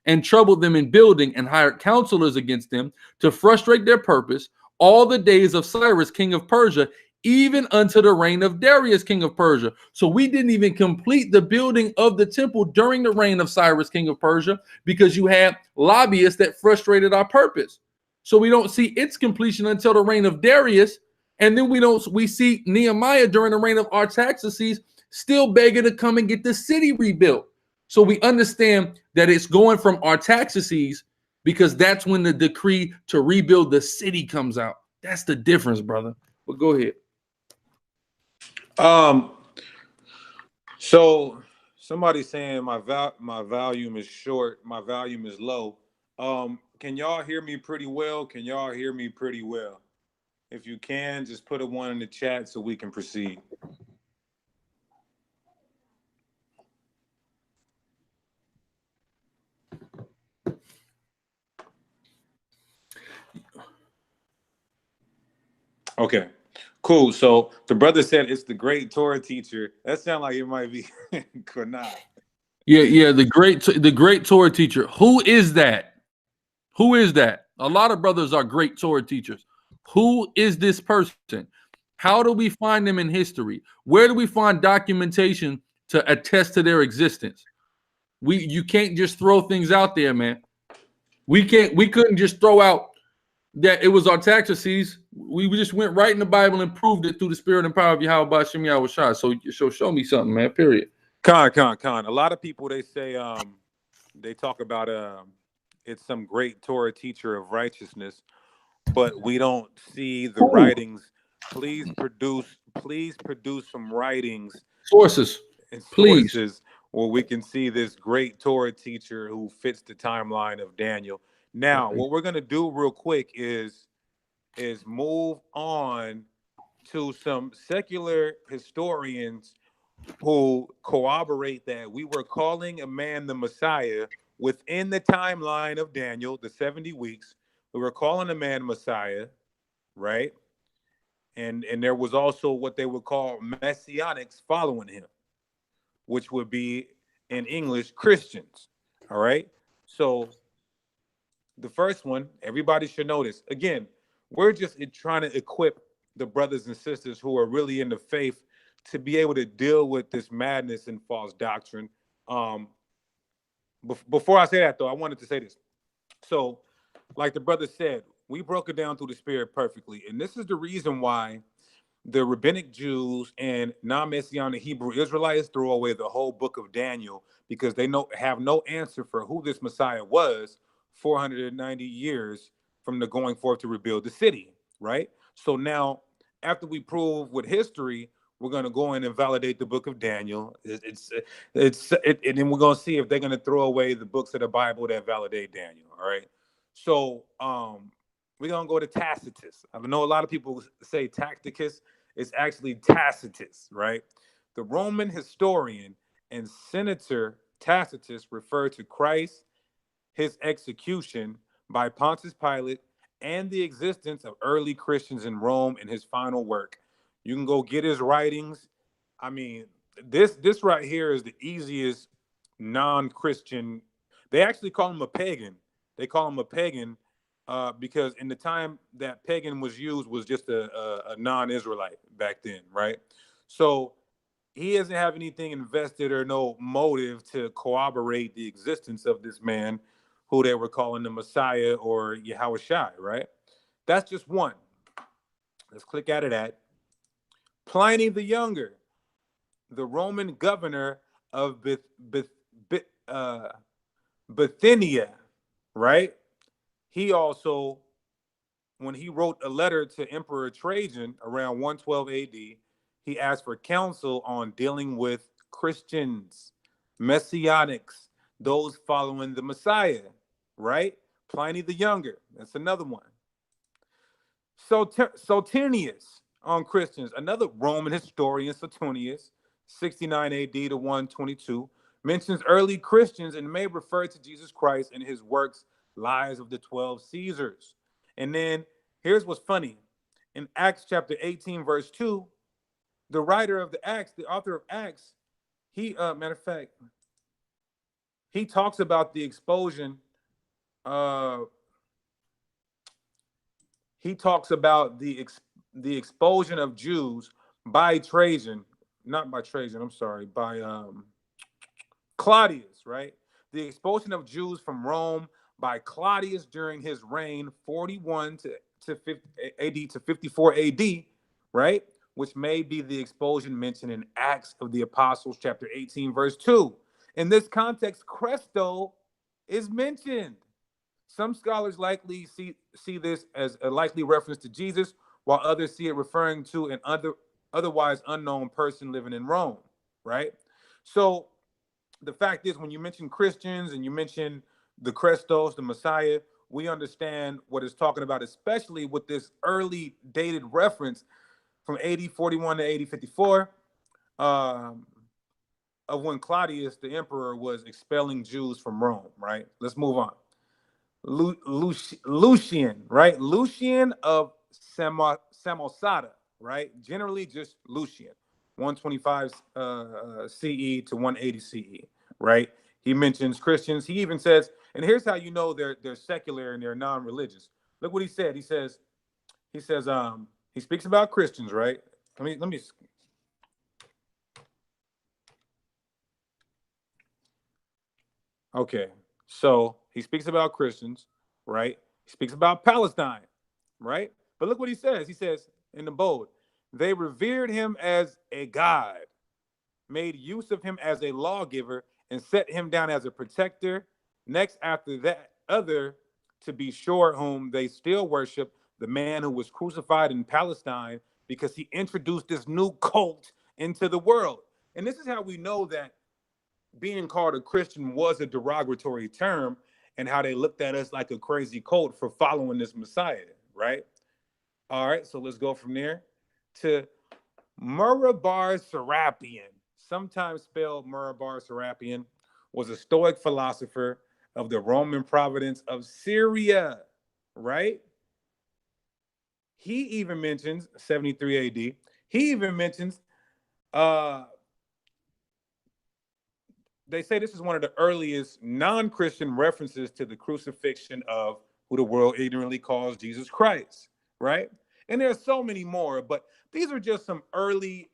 and troubled them in building, and hired counselors against them to frustrate their purpose all the days of Cyrus, king of Persia, even unto the reign of Darius, king of Persia. So we didn't even complete the building of the temple during the reign of Cyrus, king of Persia, because you had lobbyists that frustrated our purpose. So we don't see its completion until the reign of Darius. And then we see Nehemiah during the reign of Artaxerxes still begging to come and get the city rebuilt. So we understand that it's going from Artaxerxes because that's when the decree to rebuild the city comes out. That's the difference, brother. But go ahead. So somebody's saying my volume is short, my volume is low. Can y'all hear me pretty well? Can y'all hear me pretty well? If you can, just put a 1 in the chat so we can proceed. Okay, cool. So the brother said it's the great Torah teacher. That sounds like it might be Kanai. Yeah, the great Torah teacher. Who is that? Who is that? A lot of brothers are great Torah teachers. Who is this person? How do we find them in history? Where do we find documentation to attest to their existence? You can't just throw things out there, man. We couldn't just throw out that it was Artaxerxes. We just went right in the Bible and proved it through the spirit and power of Yahweh B'Shem Yahweh Shai. So show me something, man. Period. Con. A lot of people, they say they talk about it's some great Torah teacher of righteousness, but we don't see the writings. Please produce some writings, sources, please, where we can see this great Torah teacher who fits the timeline of Daniel. Now, what we're gonna do real quick is move on to some secular historians who corroborate that we were calling a man the Messiah within the timeline of Daniel, the 70 weeks. They were calling the man Messiah, right? And there was also what they would call Messianics following him, which would be in English Christians. All right. So the first one, everybody should know this. Again, we're just trying to equip the brothers and sisters who are really in the faith to be able to deal with this madness and false doctrine. Before I say that, though, I wanted to say this. So, like the brother said, we broke it down through the Spirit perfectly. And this is the reason why the rabbinic Jews and non-Messianic Hebrew Israelites throw away the whole book of Daniel, because they have no answer for who this Messiah was 490 years from the going forth to rebuild the city, right? So now, after we prove with history, we're going to go in and validate the book of Daniel. And then we're going to see if they're going to throw away the books of the Bible that validate Daniel, all right? So we're going to go to Tacitus. I know a lot of people say Tacticus. It's actually Tacitus, right? The Roman historian and senator Tacitus referred to Christ, his execution by Pontius Pilate, and the existence of early Christians in Rome in his final work. You can go get his writings. I mean, this right here is the easiest non-Christian. They actually call him a pagan. They call him a pagan because in the time that pagan was used was just a non-Israelite back then, right? So he doesn't have anything invested or no motive to corroborate the existence of this man who they were calling the Messiah or Yahushua, right? That's just one. Let's click out of that. Pliny the Younger, the Roman governor of Bithynia, right? He also, when he wrote a letter to Emperor Trajan around 112 AD, he asked for counsel on dealing with Christians, Messianics, those following the Messiah, right? Pliny the Younger, that's another one. Suetonius on Christians, another Roman historian, Suetonius, 69 AD to 122, mentions early Christians and may refer to Jesus Christ in his works, Lives of the 12 Caesars. And then here's what's funny. In Acts chapter 18, verse 2, the writer of the Acts, the author of Acts, he, matter of fact, he talks about the expulsion. He talks about the expulsion of Jews by Trajan, not by Trajan, I'm sorry, by Claudius, right? The expulsion of Jews from Rome by Claudius during his reign, 41 to 50 AD to 54 AD, right? Which may be the expulsion mentioned in Acts of the Apostles, chapter 18, verse 2. In this context, Cresto is mentioned. Some scholars likely see this as a likely reference to Jesus, while others see it referring to an otherwise unknown person living in Rome, right? So the fact is, when you mention Christians and you mention the Christos, the Messiah, we understand what it's talking about, especially with this early dated reference from AD 41 to AD 54 of when Claudius, the emperor, was expelling Jews from Rome, right? Let's move on. Lucian, right? Lucian of Samosata, right? Generally just Lucian, 125 CE to 180 CE, right? He mentions Christians. He even says, and here's how you know they're secular and they're non-religious. Look what he said. He says, he speaks about Christians, right? Let me. Okay, so he speaks about Christians, right? He speaks about Palestine, right? But look what he says. He says in the bold, they revered him as a god, made use of him as a lawgiver, and set him down as a protector. Next, after that other, to be sure, whom they still worship, the man who was crucified in Palestine, because he introduced this new cult into the world. And this is how we know that being called a Christian was a derogatory term, and how they looked at us like a crazy cult for following this Messiah, right? All right, so let's go from there to Murabar Serapion, sometimes spelled Murabar Serapion, was a Stoic philosopher of the Roman province of Syria. right? He even mentions 73 AD. He even mentions, they say this is one of the earliest non-Christian references to the crucifixion of who the world ignorantly calls Jesus Christ, right? And there's so many more, but these are just some early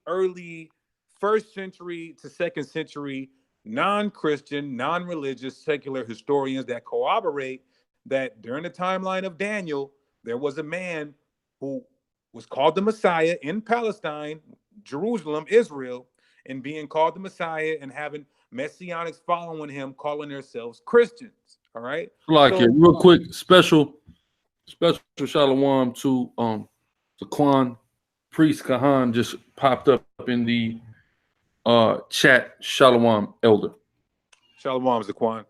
first century to second century non-Christian, non-religious, secular historians that corroborate that during the timeline of Daniel, there was a man who was called the Messiah in Palestine, Jerusalem, Israel, and being called the Messiah and having Messianics following him, calling themselves Christians. All right. Like it, real quick, special shalom to Zaquan Priest Kahan just popped up in the chat. Shalom, elder. Shalom, Zaquan.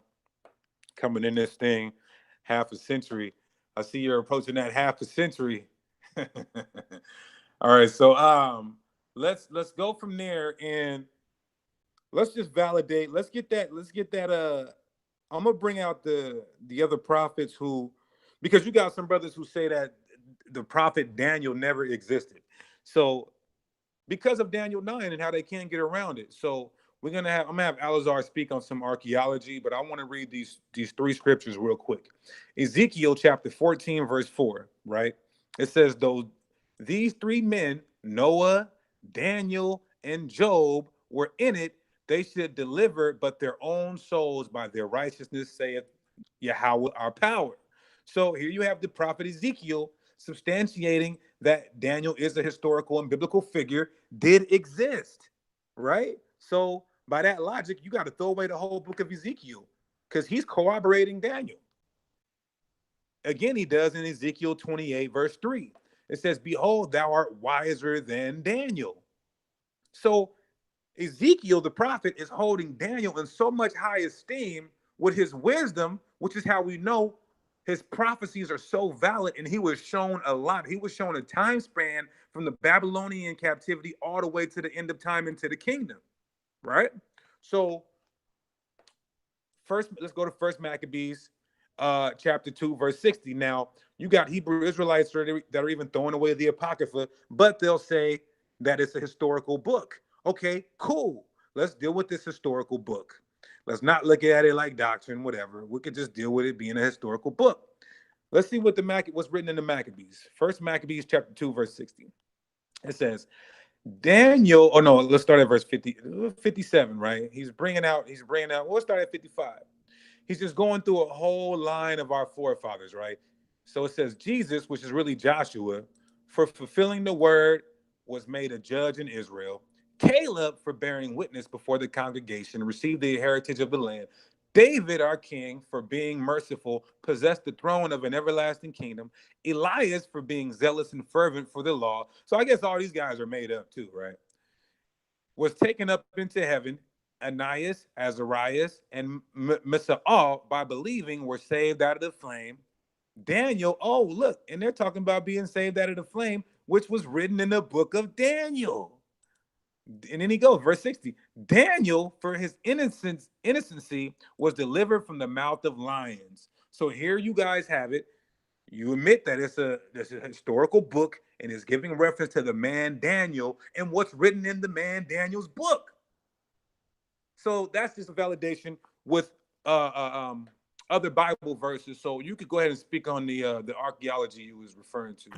Coming in this thing half a century. I see you're approaching that half a century. All right, so let's go from there and let's just validate. Let's get that. I'm gonna bring out the other prophets who, because you got some brothers who say that the prophet Daniel never existed. So because of Daniel 9 and how they can't get around it. So I'm gonna have Alazar speak on some archaeology, but I want to read these three scriptures real quick. Ezekiel chapter 14, verse 4, right? It says, though these three men, Noah, Daniel, and Job, were in it, they should deliver but their own souls by their righteousness, saith Yahweh our power. So here you have the prophet Ezekiel substantiating that Daniel is a historical and biblical figure, did exist, right? So by that logic, you got to throw away the whole book of Ezekiel because he's corroborating Daniel. Again, he does in Ezekiel 28, verse 3. It says, behold, thou art wiser than Daniel. So Ezekiel, the prophet, is holding Daniel in so much high esteem with his wisdom, which is how we know his prophecies are so valid. And he was shown a lot. He was shown a time span from the Babylonian captivity all the way to the end of time into the kingdom, right? So first, let's go to First Maccabees chapter 2, verse 60. Now, you got Hebrew Israelites that are even throwing away the Apocrypha, but they'll say that it's a historical book. Okay, cool. Let's deal with this historical book. Let's not look at it like doctrine, whatever. We could just deal with it being a historical book. Let's see what what's written in the Maccabees. First Maccabees chapter 2, verse 60. It says, Daniel, oh no, let's start at verse 57, right? He's bringing out, we'll start at 55. He's just going through a whole line of our forefathers, right? So it says, Jesus, which is really Joshua, for fulfilling the word, was made a judge in Israel. Caleb, for bearing witness before the congregation, received the heritage of the land. David, our king, for being merciful, possessed the throne of an everlasting kingdom. Elias, for being zealous and fervent for the law. So I guess all these guys are made up too, right? Was taken up into heaven. Ananias, Azarias, and Misael, by believing, were saved out of the flame. Daniel, oh, look, and they're talking about being saved out of the flame, which was written in the book of Daniel. And then he goes, verse 60. Daniel, for his innocency, was delivered from the mouth of lions. So here you guys have it. You admit that it's a historical book and is giving reference to the man Daniel and what's written in the man Daniel's book. So that's just a validation with other Bible verses. So you could go ahead and speak on the archaeology you was referring to.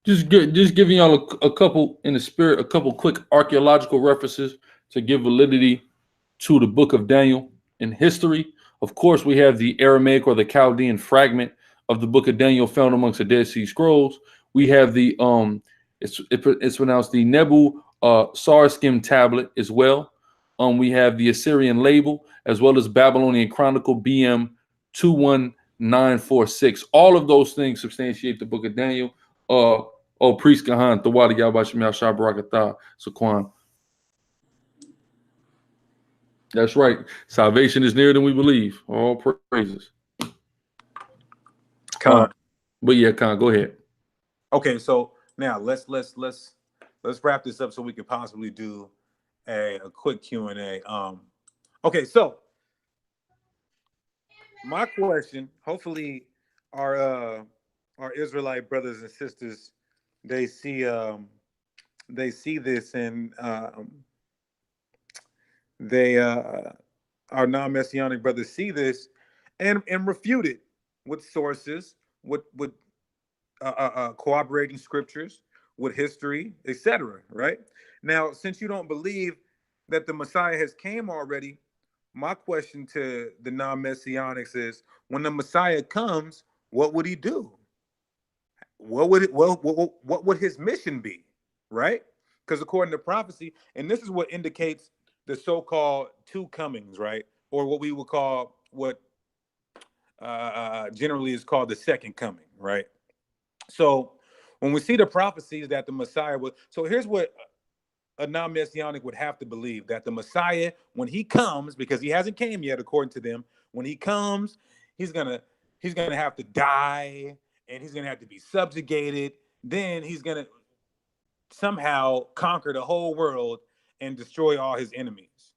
Just giving y'all a couple in the spirit, a couple quick archaeological references to give validity to the book of Daniel in history. Of course, we have the Aramaic or the Chaldean fragment of the book of Daniel found amongst the Dead Sea Scrolls. We have the it's pronounced the Nebu Sarskim tablet as well. We have the Assyrian label as well as Babylonian Chronicle BM 21946. All of those things substantiate the book of Daniel. Priest Kahan, Tawadi Yabashim Yashar Barakatah, Saquan. That's right. Salvation is nearer than we believe. All praises. Khan. But yeah, Khan, go ahead. Okay, so now let's wrap this up so we could possibly do a quick Q&A. Okay, so my question, hopefully our our Israelite brothers and sisters, they see this, and they our non-messianic brothers see this and refute it with sources, with corroborating scriptures, with history, etc. Right? Now, since you don't believe that the Messiah has came already, my question to the non-messianics is, when the Messiah comes, what would he do? What would his mission be? Right? Because according to prophecy, and this is what indicates the so-called two comings, right? Or what we would call, what generally is called the second coming, right? So when we see the prophecies that the Messiah would, so here's what a non-messianic would have to believe, that the Messiah, when he comes, because he hasn't came yet, according to them, when he comes, he's gonna have to die, and he's gonna have to be subjugated. Then he's gonna somehow conquer the whole world and destroy all his enemies.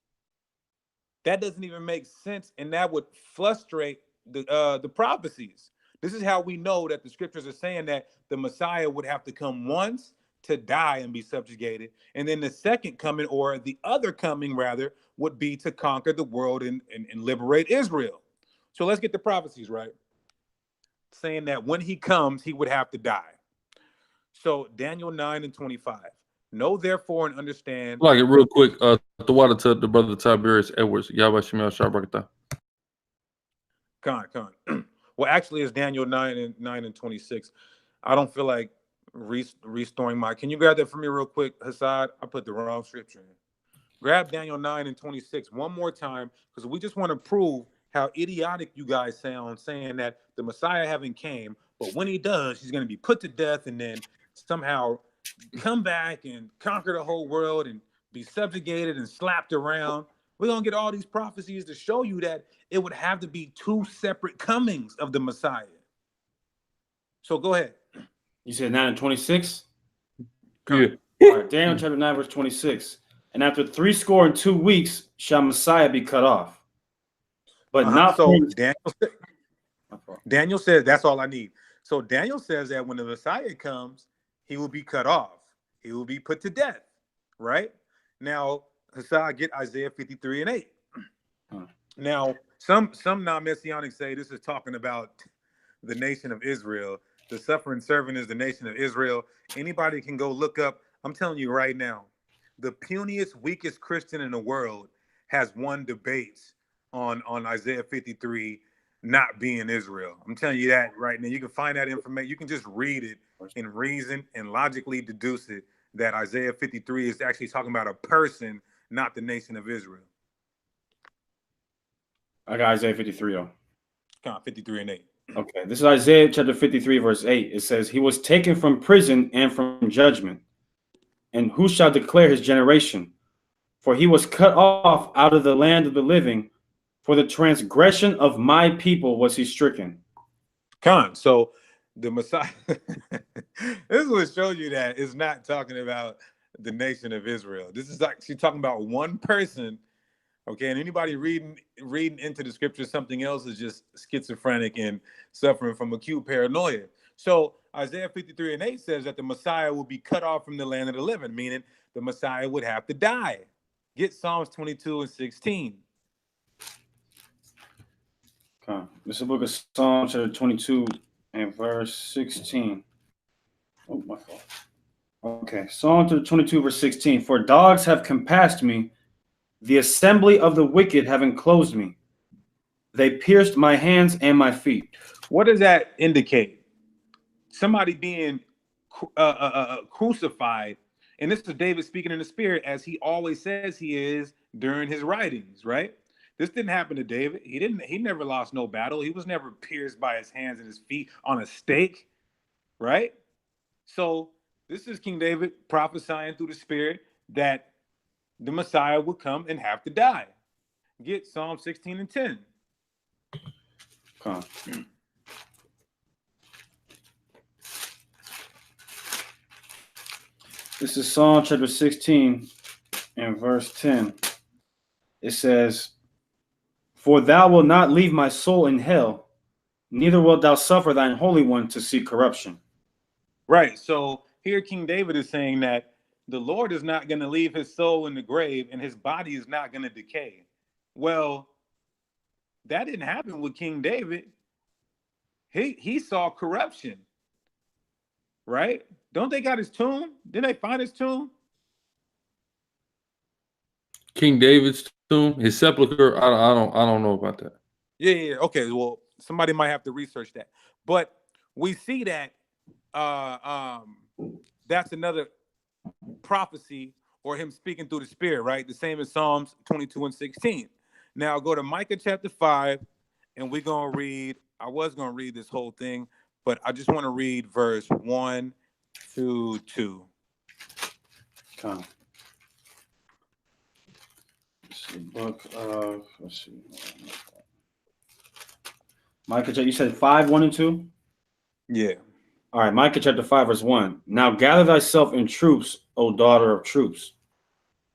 That doesn't even make sense, and that would frustrate the prophecies. This is how we know that the scriptures are saying that the Messiah would have to come once to die and be subjugated, and then the second coming, or the other coming rather, would be to conquer the world and liberate Israel. So let's get the prophecies right, saying that when he comes, he would have to die. So Daniel 9:25. Know therefore and understand. Like it real quick. The water to the brother Tiberius Edwards. Yahweh Shabbat. Con. Well, actually, it's Daniel 9:26. I don't feel like restoring my. Can you grab that for me real quick, Hassad? I put the wrong scripture in. Grab Daniel 9:26 one more time, because we just want to prove how idiotic you guys sound, saying that the Messiah haven't came, but when he does, he's going to be put to death and then somehow come back and conquer the whole world and be subjugated and slapped around. We're going to get all these prophecies to show you that it would have to be two separate comings of the Messiah. So go ahead. You said 9:26? Yeah. All right, Daniel chapter 9, verse 26. And after 62 weeks shall Messiah be cut off. But not so for... Daniel says, that's all I need. So Daniel says that when the Messiah comes, he will be cut off. He will be put to death, right? Now, Hassad, get Isaiah 53:8. Now, some non-messianics say this is talking about the nation of Israel. The suffering servant is the nation of Israel. Anybody can go look up. I'm telling you right now, the puniest, weakest Christian in the world has won debates on Isaiah 53 not being Israel. I'm telling you that right now. You can find that information. You can just read it and reason and logically deduce it, that Isaiah 53 is actually talking about a person, not the nation of Israel. I got Isaiah 53 though. Come on, 53:8. Okay, this is Isaiah chapter 53, verse 8. It says, he was taken from prison and from judgment. And who shall declare his generation? For he was cut off out of the land of the living. For the transgression of my people was he stricken. So the Messiah, this will show you that it's not talking about the nation of Israel. This is actually talking about one person. Okay, and anybody reading into the scripture something else is just schizophrenic and suffering from acute paranoia. So Isaiah 53:8 says that the Messiah will be cut off from the land of the living, meaning the Messiah would have to die. Get Psalms 22:16. Okay. This is the book of Psalms chapter 22 and verse 16. Oh, my fault. Okay, Psalm 22, verse 16. For dogs have compassed me, the assembly of the wicked have enclosed me. They pierced my hands and my feet. What does that indicate? Somebody being crucified. And this is David speaking in the spirit, as he always says he is during his writings, right? This didn't happen to David. He never lost no battle. He was never pierced by his hands and his feet on a stake, right? So this is King David prophesying through the spirit that the Messiah would come and have to die. Get Psalm 16:10. This is Psalm chapter 16 and verse 10. It says, for thou wilt not leave my soul in hell, neither wilt thou suffer thine Holy One to see corruption. Right. So here King David is saying that the Lord is not going to leave his soul in the grave and his body is not going to decay. Well, that didn't happen with King David. He saw corruption. Right? Don't they got his tomb? Didn't they find his tomb? King David's tomb, his sepulcher. I don't know about that. Yeah. Okay. Well, somebody might have to research that. But we see that that's another prophecy or him speaking through the Spirit, right? The same as Psalms 22 and 16. Now go to Micah chapter 5, and we're gonna read. I was gonna read this whole thing, but I just want to read verse 1 to 2. Come. Let's see, book of, let's see. Micah, you said 5, 1 and 2? Yeah. All right, Micah chapter 5, verse 1. Now gather thyself in troops, O daughter of troops.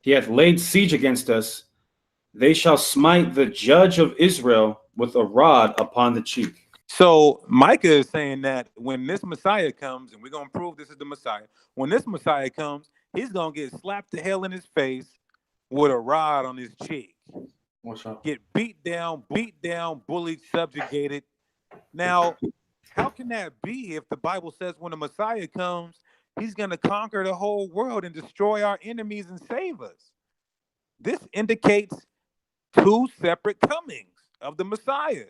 He hath laid siege against us. They shall smite the judge of Israel with a rod upon the cheek. So Micah is saying that when this Messiah comes, and we're going to prove this is the Messiah, when this Messiah comes, he's going to get slapped to hell in his face with a rod on his cheek. What's up? Get beat down, bullied, subjugated. Now, how can that be if the Bible says when the Messiah comes, he's going to conquer the whole world and destroy our enemies and save us? This indicates two separate comings of the Messiah.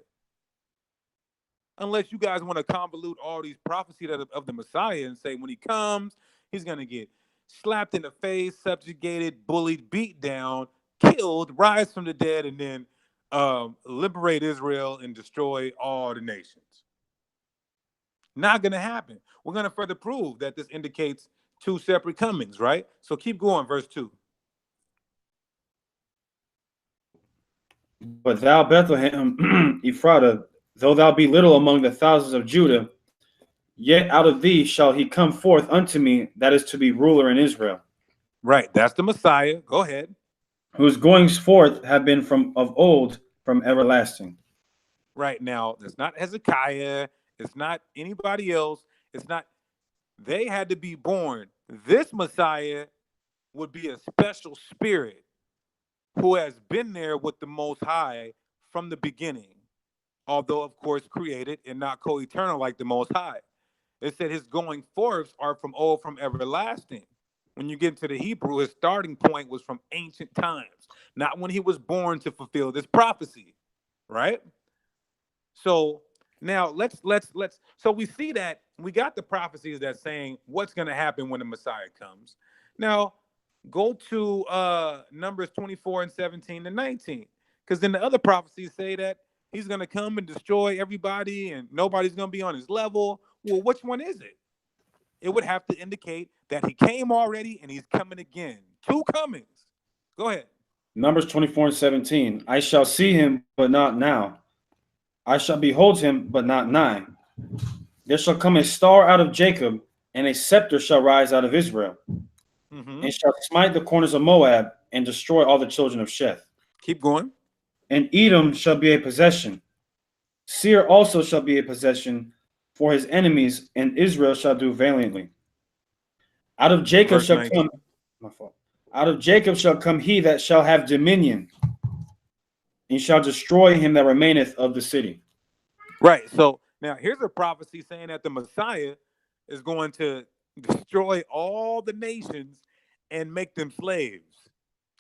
Unless you guys want to convolute all these prophecies of the Messiah and say when he comes, he's going to get slapped in the face, subjugated, bullied, beat down, killed, rise from the dead, and then liberate Israel and destroy all the nations. Not going to happen. We're going to further prove that this indicates two separate comings, right? So keep going, verse 2. But thou, Bethlehem, Ephratah, though thou be little among the thousands of Judah, yet out of thee shall he come forth unto me, that is to be ruler in Israel. Right, that's the Messiah. Go ahead. Whose goings forth have been from of old, from everlasting. Right now, it's not Hezekiah. It's not anybody else. It's not. They had to be born. This Messiah would be a special spirit who has been there with the Most High from the beginning, although, of course, created and not co-eternal like the Most High. It said his going forths are from old, from everlasting. When you get into the Hebrew, his starting point was from ancient times, not when he was born to fulfill this prophecy, right? So now let's so we see that we got the prophecies that's saying what's going to happen when the Messiah comes. Now go to Numbers 24 and 17 and 19, because then the other prophecies say that he's going to come and destroy everybody and nobody's going to be on his level. Well, which one is it? It would have to indicate that he came already and he's coming again. Two comings. Go ahead. Numbers 24 and 17. I shall see him, but not now. I shall behold him, but not nigh. There shall come a star out of Jacob, and a scepter shall rise out of Israel, and shall smite the corners of Moab, and destroy all the children of Sheth. Keep going. And Edom shall be a possession. Seir also shall be a possession for his enemies, and Israel shall do valiantly. Out of Jacob Verse shall 19. come. My fault. Out of Jacob shall come he that shall have dominion, and shall destroy him that remaineth of the city. Right. So now here's a prophecy saying that the Messiah is going to destroy all the nations and make them slaves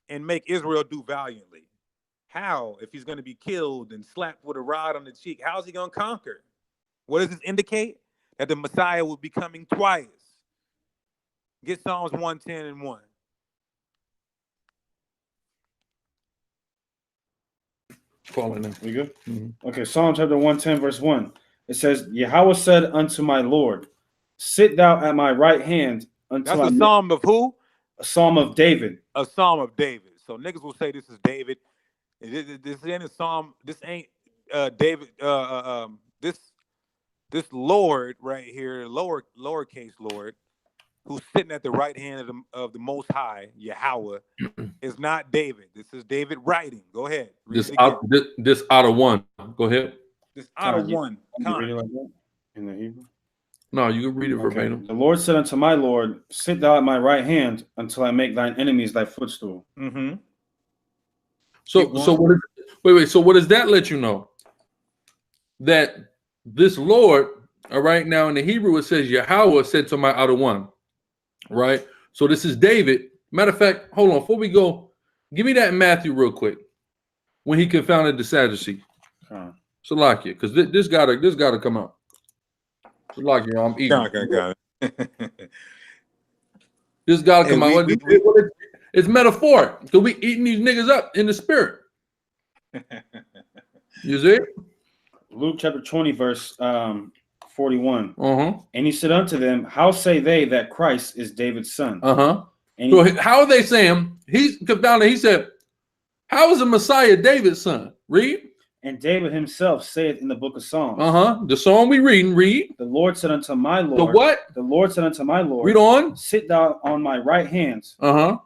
and make Israel do valiantly. How? If he's going to be killed and slapped with a rod on the cheek, how's he going to conquer? What does this indicate? That the Messiah will be coming twice. Get Psalms 110 and 1. Falling now. We good? Mm-hmm. Okay, Psalm chapter 110, verse 1. It says, Yahweh said unto my Lord, sit thou at my right hand until That's a psalm of who? A psalm of David. A psalm of David. So niggas will say this is David. This ain't a psalm. This ain't David. This Lord right here, lowercase Lord, who's sitting at the right hand of the Most High, Yahweh, is not David. This is David writing. Go ahead. This out of one. Go ahead. This out of one. Read it like that in the Hebrew. No, you can read it verbatim. Okay. The Lord said unto my Lord, sit thou at my right hand until I make thine enemies thy footstool. Mm-hmm. So what is, wait. So what does that let you know? That this Lord, all right, now in the Hebrew it says Yahweh said to my outer one, right? So this is David. Matter of fact, hold on, before we go, give me that in Matthew real quick. When he confounded the Sadducee. Salakia, because this gotta come out. Salakia, I'm eating. Got it. This gotta come out. It's metaphoric, because we eating these niggas up in the spirit. You see? Luke chapter 20, verse 41. Uh-huh. And he said unto them, how say they that Christ is David's son? Uh-huh. And so how are they saying? He's confounded. He said, how is the Messiah David's son? Read. And David himself saith in the book of Psalms. Uh-huh. The psalm we read. The Lord said unto my Lord. The what? The Lord said unto my Lord. Read on. Sit thou on my right hand. Uh-huh.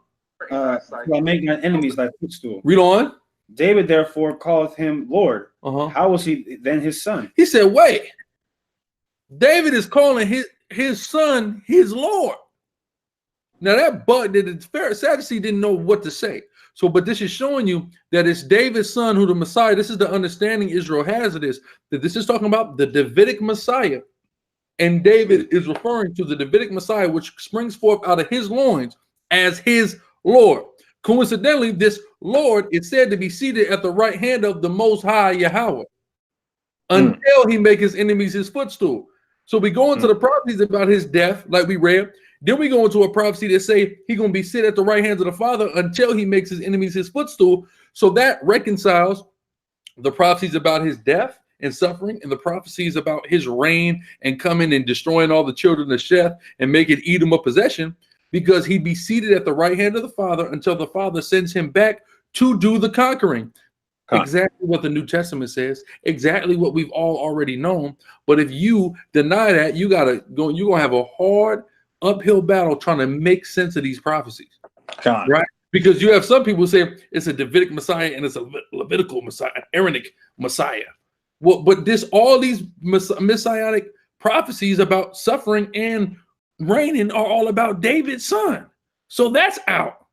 Till I make thine enemies thy footstool. Read on. David therefore calleth him Lord. Uh-huh. How was he then his son? He said, wait. David is calling his son his Lord. Now that the Sadducee didn't know what to say. So, but this is showing you that it's David's son who the Messiah. This is the understanding Israel has of this. That this is talking about the Davidic Messiah. And David is referring to the Davidic Messiah, which springs forth out of his loins as his Lord. Coincidentally, this Lord is said to be seated at the right hand of the Most High Yahweh until he make his enemies his footstool. So we go into the prophecies about his death, like we read. Then we go into a prophecy that say he's going to be sit at the right hand of the Father until he makes his enemies his footstool. So that reconciles the prophecies about his death and suffering and the prophecies about his reign and coming and destroying all the children of Sheth and making Edom a possession, because he'd be seated at the right hand of the Father until the Father sends him back to do the conquering. Exactly what the New Testament says, exactly what we've all already known. But if you deny that, you're going to have a hard uphill battle trying to make sense of these prophecies. Right? Because you have some people say it's a Davidic Messiah and it's a Levitical Messiah, an Aaronic Messiah. Well, but all these messianic prophecies about suffering and reigning are all about David's son. So that's out.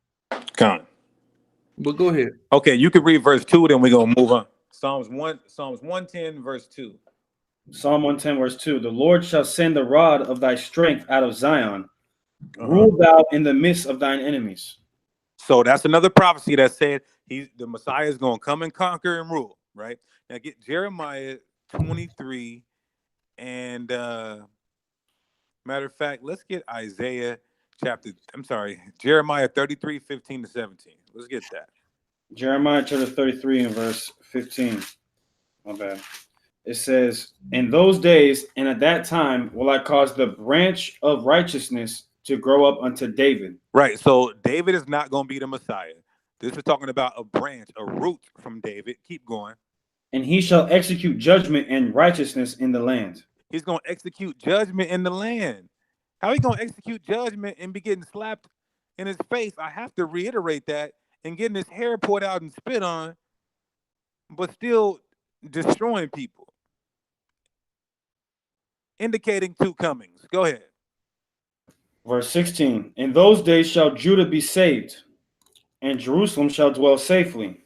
But go ahead. Okay, you can read verse 2, then we're gonna move on. Psalms 110, verse 2. Psalm 110, verse 2. The Lord shall send the rod of thy strength out of Zion. Rule thou in the midst of thine enemies. So that's another prophecy that said the Messiah is gonna come and conquer and rule, right? Now get Jeremiah 23 and matter of fact, let's get Jeremiah 33, 15 to 17. Let's get that. Jeremiah chapter 33 and verse 15. My bad. It says, in those days and at that time will I cause the branch of righteousness to grow up unto David. Right. So David is not going to be the Messiah. This is talking about a branch, a root from David. Keep going. And he shall execute judgment and righteousness in the land. He's going to execute judgment in the land. How are you going to execute judgment and be getting slapped in his face? I have to reiterate that, and getting his hair poured out and spit on, but still destroying people. Indicating two comings. Go ahead. Verse 16. In those days shall Judah be saved, and Jerusalem shall dwell safely.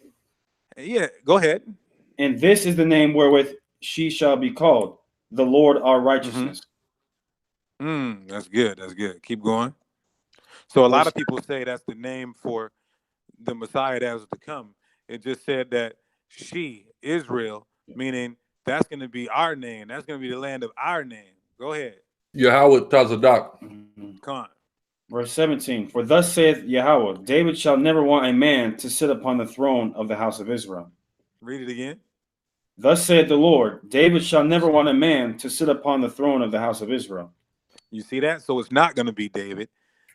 Yeah, go ahead. And this is the name wherewith she shall be called, the Lord our righteousness. That's good. That's good. Keep going. So a lot of people say that's the name for the Messiah that was to come. It just said that she, Israel, meaning that's going to be our name. That's going to be the land of our name. Go ahead. Yahweh Tazadak. Come on. Verse 17. For thus saith Yahweh, David shall never want a man to sit upon the throne of the house of Israel. Read it again. Thus saith the Lord, David shall never want a man to sit upon the throne of the house of Israel. You see that? So it's not going to be David.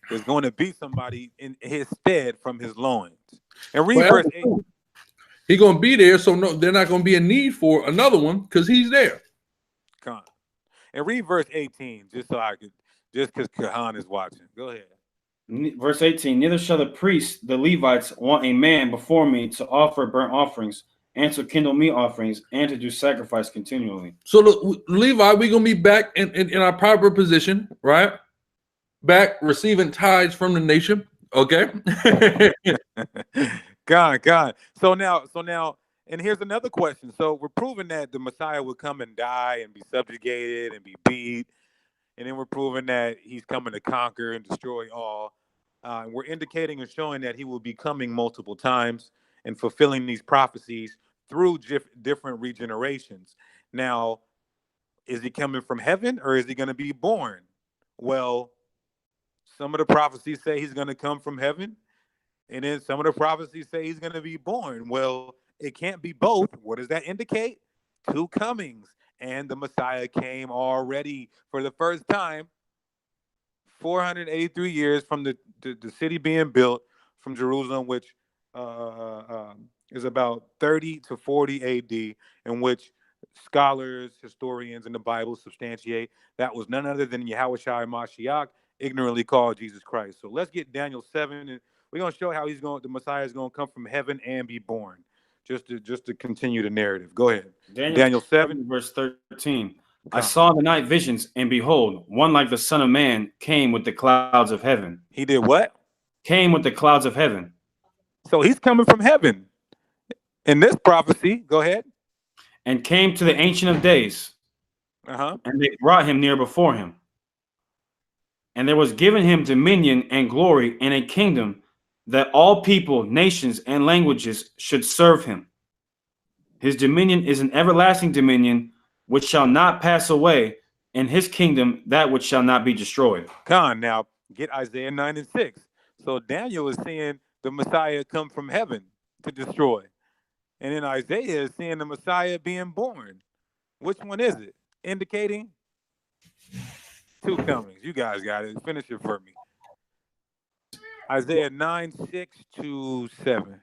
There's going to be somebody in his stead from his loins. And read verse 8. He's going to be there, so no, they're not going to be a need for another one because he's there. Come on. And read verse 18, just because Kahan is watching. Go ahead. Verse 18. Neither shall the priests, the Levites, want a man before me to offer burnt offerings and to kindle meat offerings, and to do sacrifice continually. So look, Levi, we're gonna be back in our proper position, right? Back receiving tithes from the nation. Okay. God. So now, and here's another question. So we're proving that the Messiah would come and die and be subjugated and be beat, and then we're proving that he's coming to conquer and destroy all. And we're indicating and showing that he will be coming multiple times and fulfilling these prophecies through different regenerations. Now, is he coming from heaven or is he going to be born? Well, some of the prophecies say he's going to come from heaven, and then some of the prophecies say he's going to be born. Well, it can't be both. What does that indicate? Two comings. And the Messiah came already for the first time, 483 years from the city being built from Jerusalem, which is about 30 to 40 AD, in which scholars, historians in the Bible substantiate that was none other than Yahushua Mashiach, ignorantly called Jesus Christ. So let's get Daniel 7, and we're going to show how the Messiah is going to come from heaven and be born, just to continue the narrative. Go ahead. Daniel 7, verse 13. I saw the night visions, and behold, one like the Son of Man came with the clouds of heaven. He did what? Came with the clouds of heaven. So he's coming from heaven. In this prophecy, go ahead. And came to the Ancient of Days. And they brought him near before him. And there was given him dominion and glory and a kingdom, that all people, nations, and languages should serve him. His dominion is an everlasting dominion, which shall not pass away, and his kingdom that which shall not be destroyed. Now get Isaiah 9 and 6. So Daniel is seeing the Messiah come from heaven to destroy. And then Isaiah is seeing the Messiah being born. Which one is it? Indicating two comings. You guys got it. Finish it for me. Isaiah 9, 6 to 7.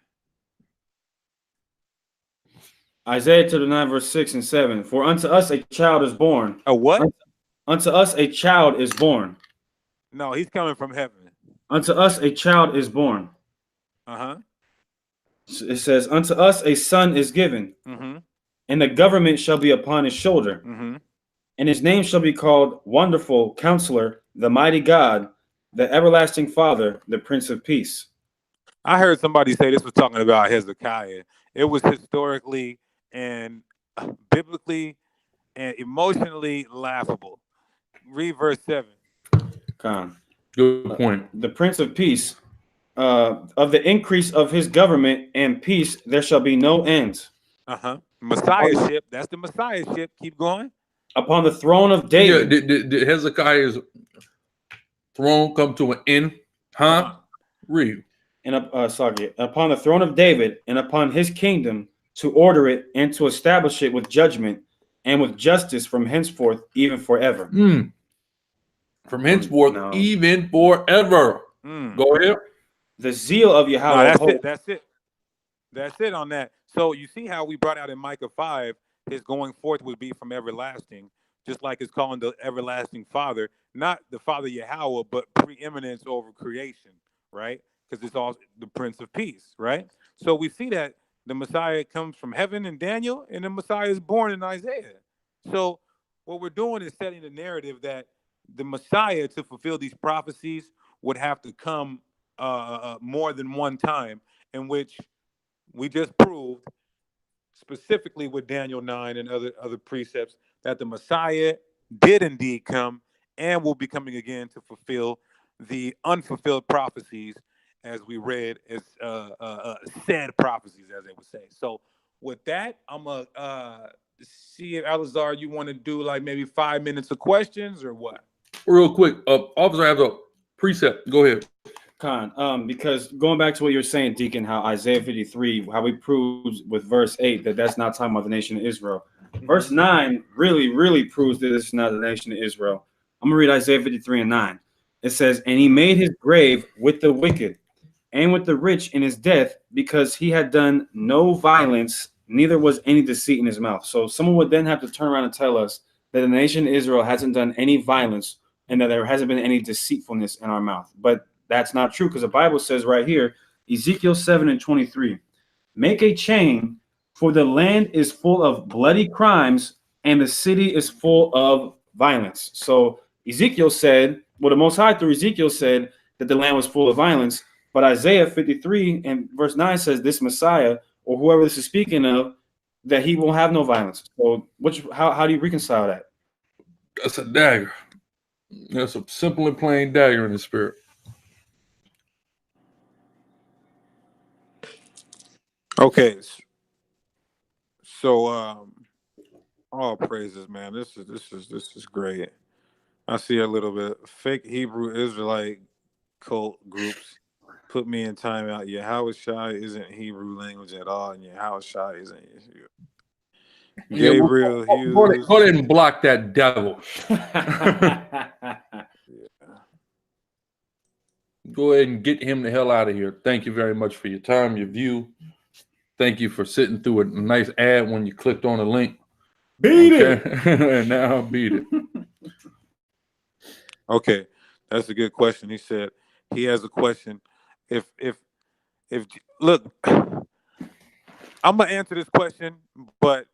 Isaiah 9, verse 6 and 7. For unto us a child is born. A what? Unto us a child is born. No, he's coming from heaven. Unto us a child is born. It says, unto us a son is given, and the government shall be upon his shoulder. And his name shall be called Wonderful Counselor, the Mighty God, the Everlasting Father, the Prince of Peace. I heard somebody say this was talking about Hezekiah. It was historically and biblically and emotionally laughable. Read verse 7. Good point. The Prince of Peace, of the increase of his government and peace, there shall be no end. Messiahship. That's the Messiahship. Keep going. Upon the throne of David. Yeah, did Hezekiah's throne come to an end? Read. And upon the throne of David and upon his kingdom, to order it and to establish it with judgment and with justice from henceforth, even forever. From henceforth, even forever. Go ahead. The zeal of Yahweh. That's it on that. So you see how we brought out in Micah 5, his going forth would be from everlasting, just like it's calling the everlasting Father, not the Father Yahweh, but preeminence over creation, right? Because it's all the Prince of Peace, right? So we see that the Messiah comes from heaven in Daniel, and the Messiah is born in Isaiah. So what we're doing is setting the narrative that the Messiah, to fulfill these prophecies, would have to come more than one time, in which we just proved, specifically with Daniel 9 and other precepts, that the Messiah did indeed come and will be coming again to fulfill the unfulfilled prophecies, as we read, as said prophecies, as they would say. So with that, I'm going to see if, Alazar, you want to do like maybe 5 minutes of questions or what? Real quick, officer, I have a precept. Go ahead. Because going back to what you were saying, Deacon, how Isaiah 53, how we proves with verse 8 that that's not talking about the nation of Israel. Verse 9 really proves that it's not the nation of Israel. I'm going to read Isaiah 53 and 9. It says, and he made his grave with the wicked and with the rich in his death, because he had done no violence, neither was any deceit in his mouth. So someone would then have to turn around and tell us that the nation of Israel hasn't done any violence and that there hasn't been any deceitfulness in our mouth. But that's not true, because the Bible says right here, Ezekiel 7 and 23, make a chain For the land is full of bloody crimes, and the city is full of violence. So Ezekiel said, well, the Most High through Ezekiel said that the land was full of violence. But Isaiah 53 and verse 9 says this Messiah, or whoever this is speaking of, that he will have no violence. So how do you reconcile that? That's a dagger. That's a simple and plain dagger in the spirit. Okay. So all praises, man. This is great. I see a little bit fake Hebrew Israelite cult groups put me in timeout. Yahushua isn't Hebrew language at all, and Yahushua isn't Gabriel Hughes. Go ahead and block that devil. Go ahead and get him the hell out of here. Thank you very much for your time, your view. Thank you for sitting through a nice ad when you clicked on the link. Beat it. And now I'll beat it. Okay, that's a good question. He said he has a question. If look, I'm gonna answer this question, but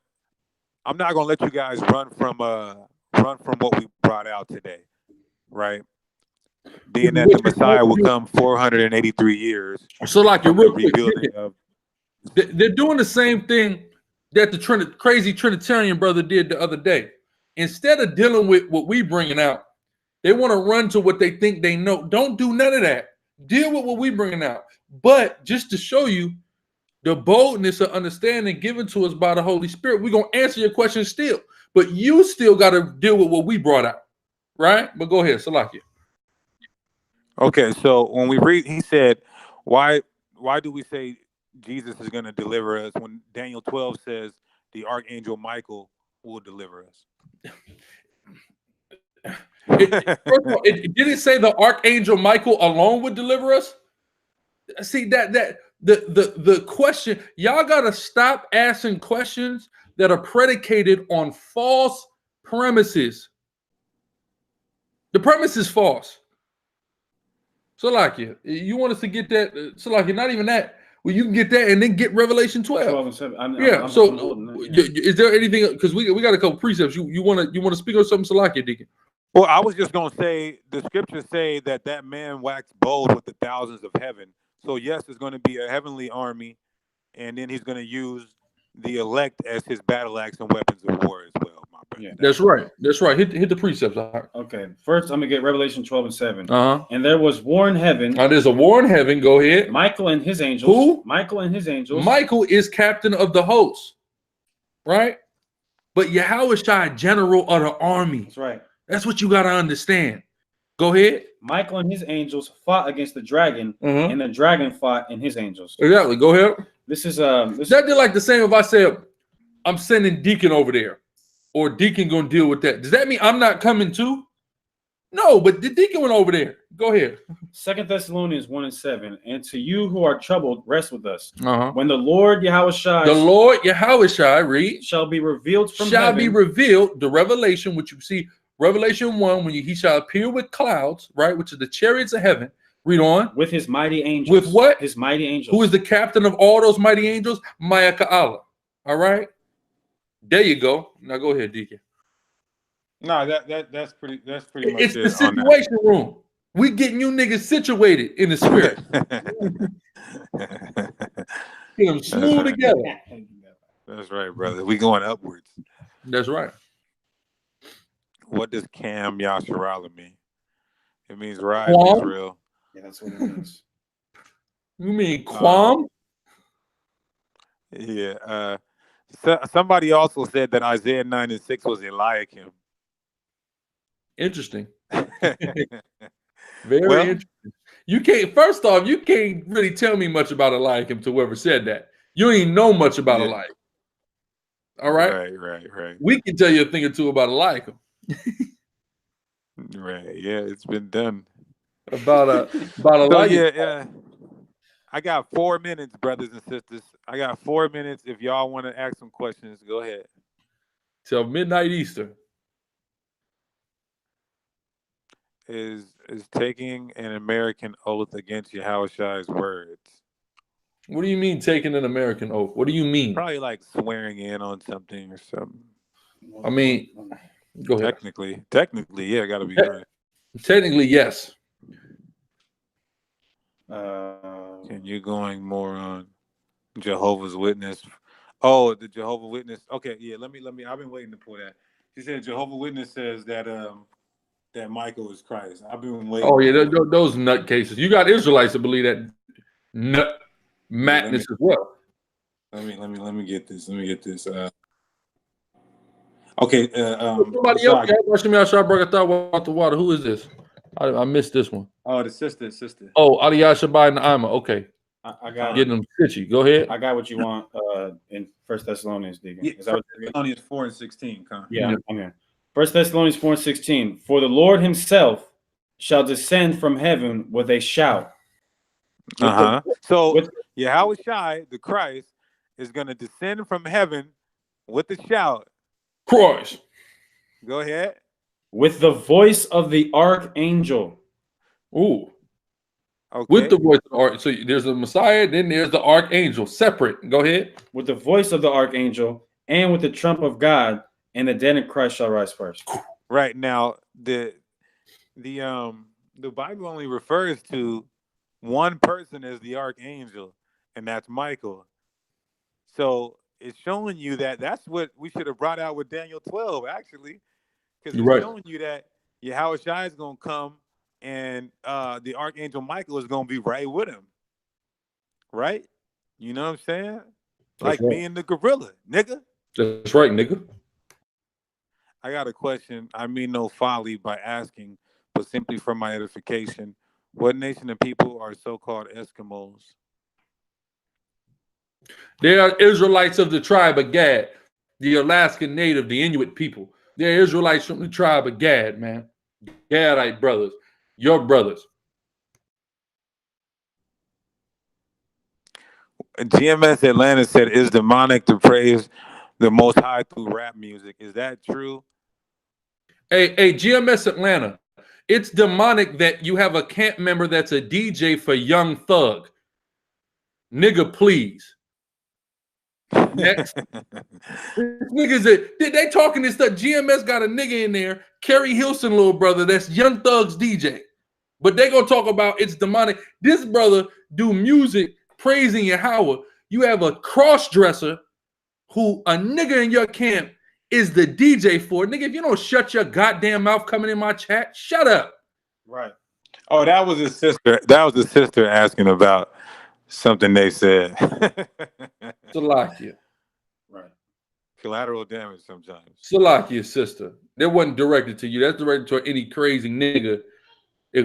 I'm not gonna let you guys run from what we brought out today, right? Being that the Messiah will come 483 years. So, like, from real the quick, rebuilding of, they're doing the same thing that the crazy Trinitarian brother did the other day. Instead of dealing with what we bringing out, they want to run to what they think they know. Don't do none of that. Deal with what we bringing out. But just to show you the boldness of understanding given to us by the Holy Spirit, we're going to answer your question still. But you still got to deal with what we brought out, right? But go ahead, Salakia. okay, so when we read, he said, why do we say Jesus is going to deliver us when Daniel 12 says the archangel Michael will deliver us? First of all, it didn't say the archangel Michael alone would deliver us. See that the question, y'all gotta stop asking questions that are predicated on false premises. The premise is false. So like you want us to get that? So like not even that. Well, you can get that and then get Revelation 12. 12 and 7. I'm Is there anything? Because we got a couple precepts. You want to speak on something, Salakia, Deacon? Well, I was just going to say, the scriptures say that man waxed bold with the thousands of heaven. So, yes, there's going to be a heavenly army, and then he's going to use the elect as his battle axe and weapons of war as well, my brother. Yeah, that's right. That's right. Hit the precepts. Okay. First, I'm going to get Revelation 12 and 7. Uh-huh. And there was war in heaven. There's a war in heaven. Go ahead. Michael and his angels. Who? Michael and his angels. Michael is captain of the host, right? But Yahushua, general of the army. That's right. That's what you got to understand. Go ahead. Michael and his angels fought against the dragon, and the dragon fought and his angels. Exactly. Go ahead. This is that'd be like the same if I said I'm sending Deacon over there, or Deacon gonna deal with that. Does that mean I'm not coming too? No, but the Deacon went over there. Go ahead. 2 Thessalonians 1 and 7. And to you who are troubled, rest with us. Uh-huh. When the Lord Yahushua, read, shall be revealed from shall heaven. be revealed, the revelation, which you see, Revelation 1, when he shall appear with clouds, right, which is the chariots of heaven. Read on. With his mighty angels. With what? His mighty angels. Who is the captain of all those mighty angels? Ma'aka'Allah. All right? There you go. Now go ahead, Deacon. No, that's pretty much it's the situation room. We getting you niggas situated in the spirit. Get them smooth together. That's right, brother. We going upwards. That's right. What does Cam YASHARAHLA mean? It means rise Israel. Yeah, that's what it means. You mean Quam? Yeah. Somebody also said that Isaiah 9 and 6 was Eliakim. Interesting. Very interesting. You can't. First off, you can't really tell me much about Eliakim to whoever said that. You ain't know much about Eliakim. All right. Right. We can tell you a thing or two about Eliakim. Right. Yeah, it's been done. About Eliakim. Yeah. I got 4 minutes, brothers and sisters. I got 4 minutes. If y'all want to ask some questions, go ahead. Till midnight Eastern. Is taking an American oath against Yahushua's words What do you mean taking an American oath? What do you mean? Probably like swearing in on something or something. I mean, go ahead. Technically, yeah, got to be right. Technically, yes. And you're going more on Jehovah's Witness. Oh, the Jehovah's Witness. Okay, yeah. Let me. I've been waiting to pull that. She said Jehovah's Witness says that that Michael is Christ. I've been waiting. Oh yeah, those nutcases. You got Israelites that believe that nut madness as well. Let me get this. Okay. Somebody else. Out the water. Who is this? I missed this one. Oh, the sister. Oh, Aliyah Shabai and Ima. Okay. I got getting them stitchy. Go ahead. I got what you want in 1 Thessalonians, Deacon. Is that what Thessalonians 4:16? Yeah, I'm here. 1 Thessalonians 4:16. For the Lord himself shall descend from heaven with a shout. So Yahweh Shai, the Christ, is going to descend from heaven with a shout. Christ. Go ahead. With the voice of the archangel. Ooh. Okay. With the voice of the archangel. So there's the Messiah, then there's the archangel. Separate. Go ahead. With the voice of the archangel and with the trump of God, and the dead in Christ shall rise first. Right now, the Bible only refers to one person as the archangel, and that's Michael. So it's showing you that that's what we should have brought out with Daniel 12, actually, because it's showing you that Yahweh Shai is going to come, and the archangel Michael is going to be right with him, right? You know what I'm saying? Like being the gorilla, nigga. That's right, nigga. I got a question. I mean no folly by asking, but simply for my edification. What nation of people are so-called Eskimos? They are Israelites of the tribe of Gad, the Alaskan Native, the Inuit people. They're Israelites from the tribe of Gad, man. Gadite brothers, your brothers. GMS Atlanta said, "It's demonic to praise the Most High through rap music." Is that true? Hey, GMS Atlanta, it's demonic that you have a camp member that's a DJ for Young Thug. Nigga, please. Next. Niggas they talking this stuff. GMS got a nigga in there, Kerry Hilson, little brother, that's Young Thug's DJ. But they gonna talk about it's demonic. This brother do music praising Yahweh. You have a cross-dresser who a nigga in your camp is the DJ for. Nigga, if you don't shut your goddamn mouth coming in my chat, shut up. Right. Oh, that was his sister. That was his sister asking about something they said. Salakia. Right. Collateral damage sometimes. Salakia, sister. That wasn't directed to you. That's directed to any crazy nigga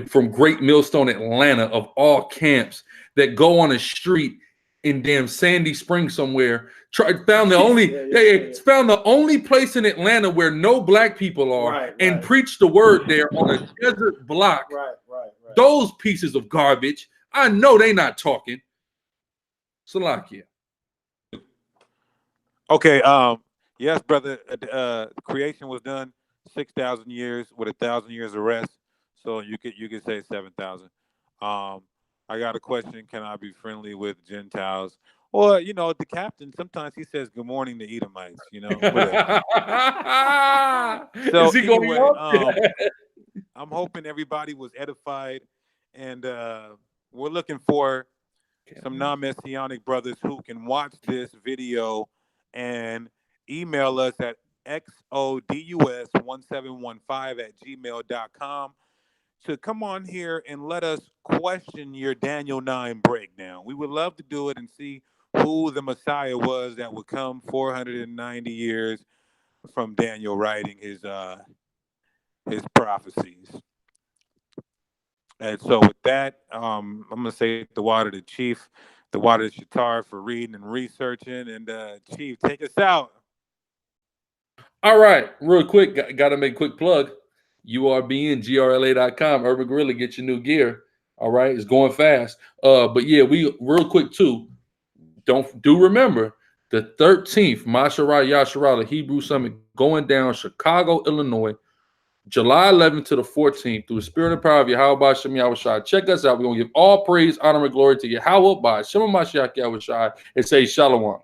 from Great Millstone, Atlanta, of all camps that go on a street in damn Sandy Springs somewhere. Found the only place in Atlanta where no black people are, and preach the word there on a desert block. Right. Those pieces of garbage. I know they not talking. Salakia. Okay. Yes, brother. Creation was done 6,000 years with 1,000 years of rest. So you could say 7,000. I got a question. Can I be friendly with Gentiles? Or, you know, the captain, sometimes he says good morning to Edomites, you know. So is he anyway, going I'm hoping everybody was edified, and we're looking for some non-Messianic brothers who can watch this video and email us at xodus1715@gmail.com to come on here and let us question your Daniel 9 breakdown. We would love to do it and see who the Messiah was that would come 490 years from Daniel writing his prophecies. And so with that, I'm gonna say the water to Chief, the water to Shatar for reading and researching, and Chief, take us out. All right, real quick, got to make a quick plug. URBN, Urban Gorilla, get your new gear. All right, it's going fast. But yeah, we real quick too. Do remember the 13th, MASHARAH YASHARAHLA Hebrew Summit going down Chicago, Illinois. July 11th to the 14th, through the spirit and power of Yahweh Bashem Yahushai. Check us out. We're going to give all praise, honor, and glory to Yahweh by Shem Mashiach Yahushai and say Shalom.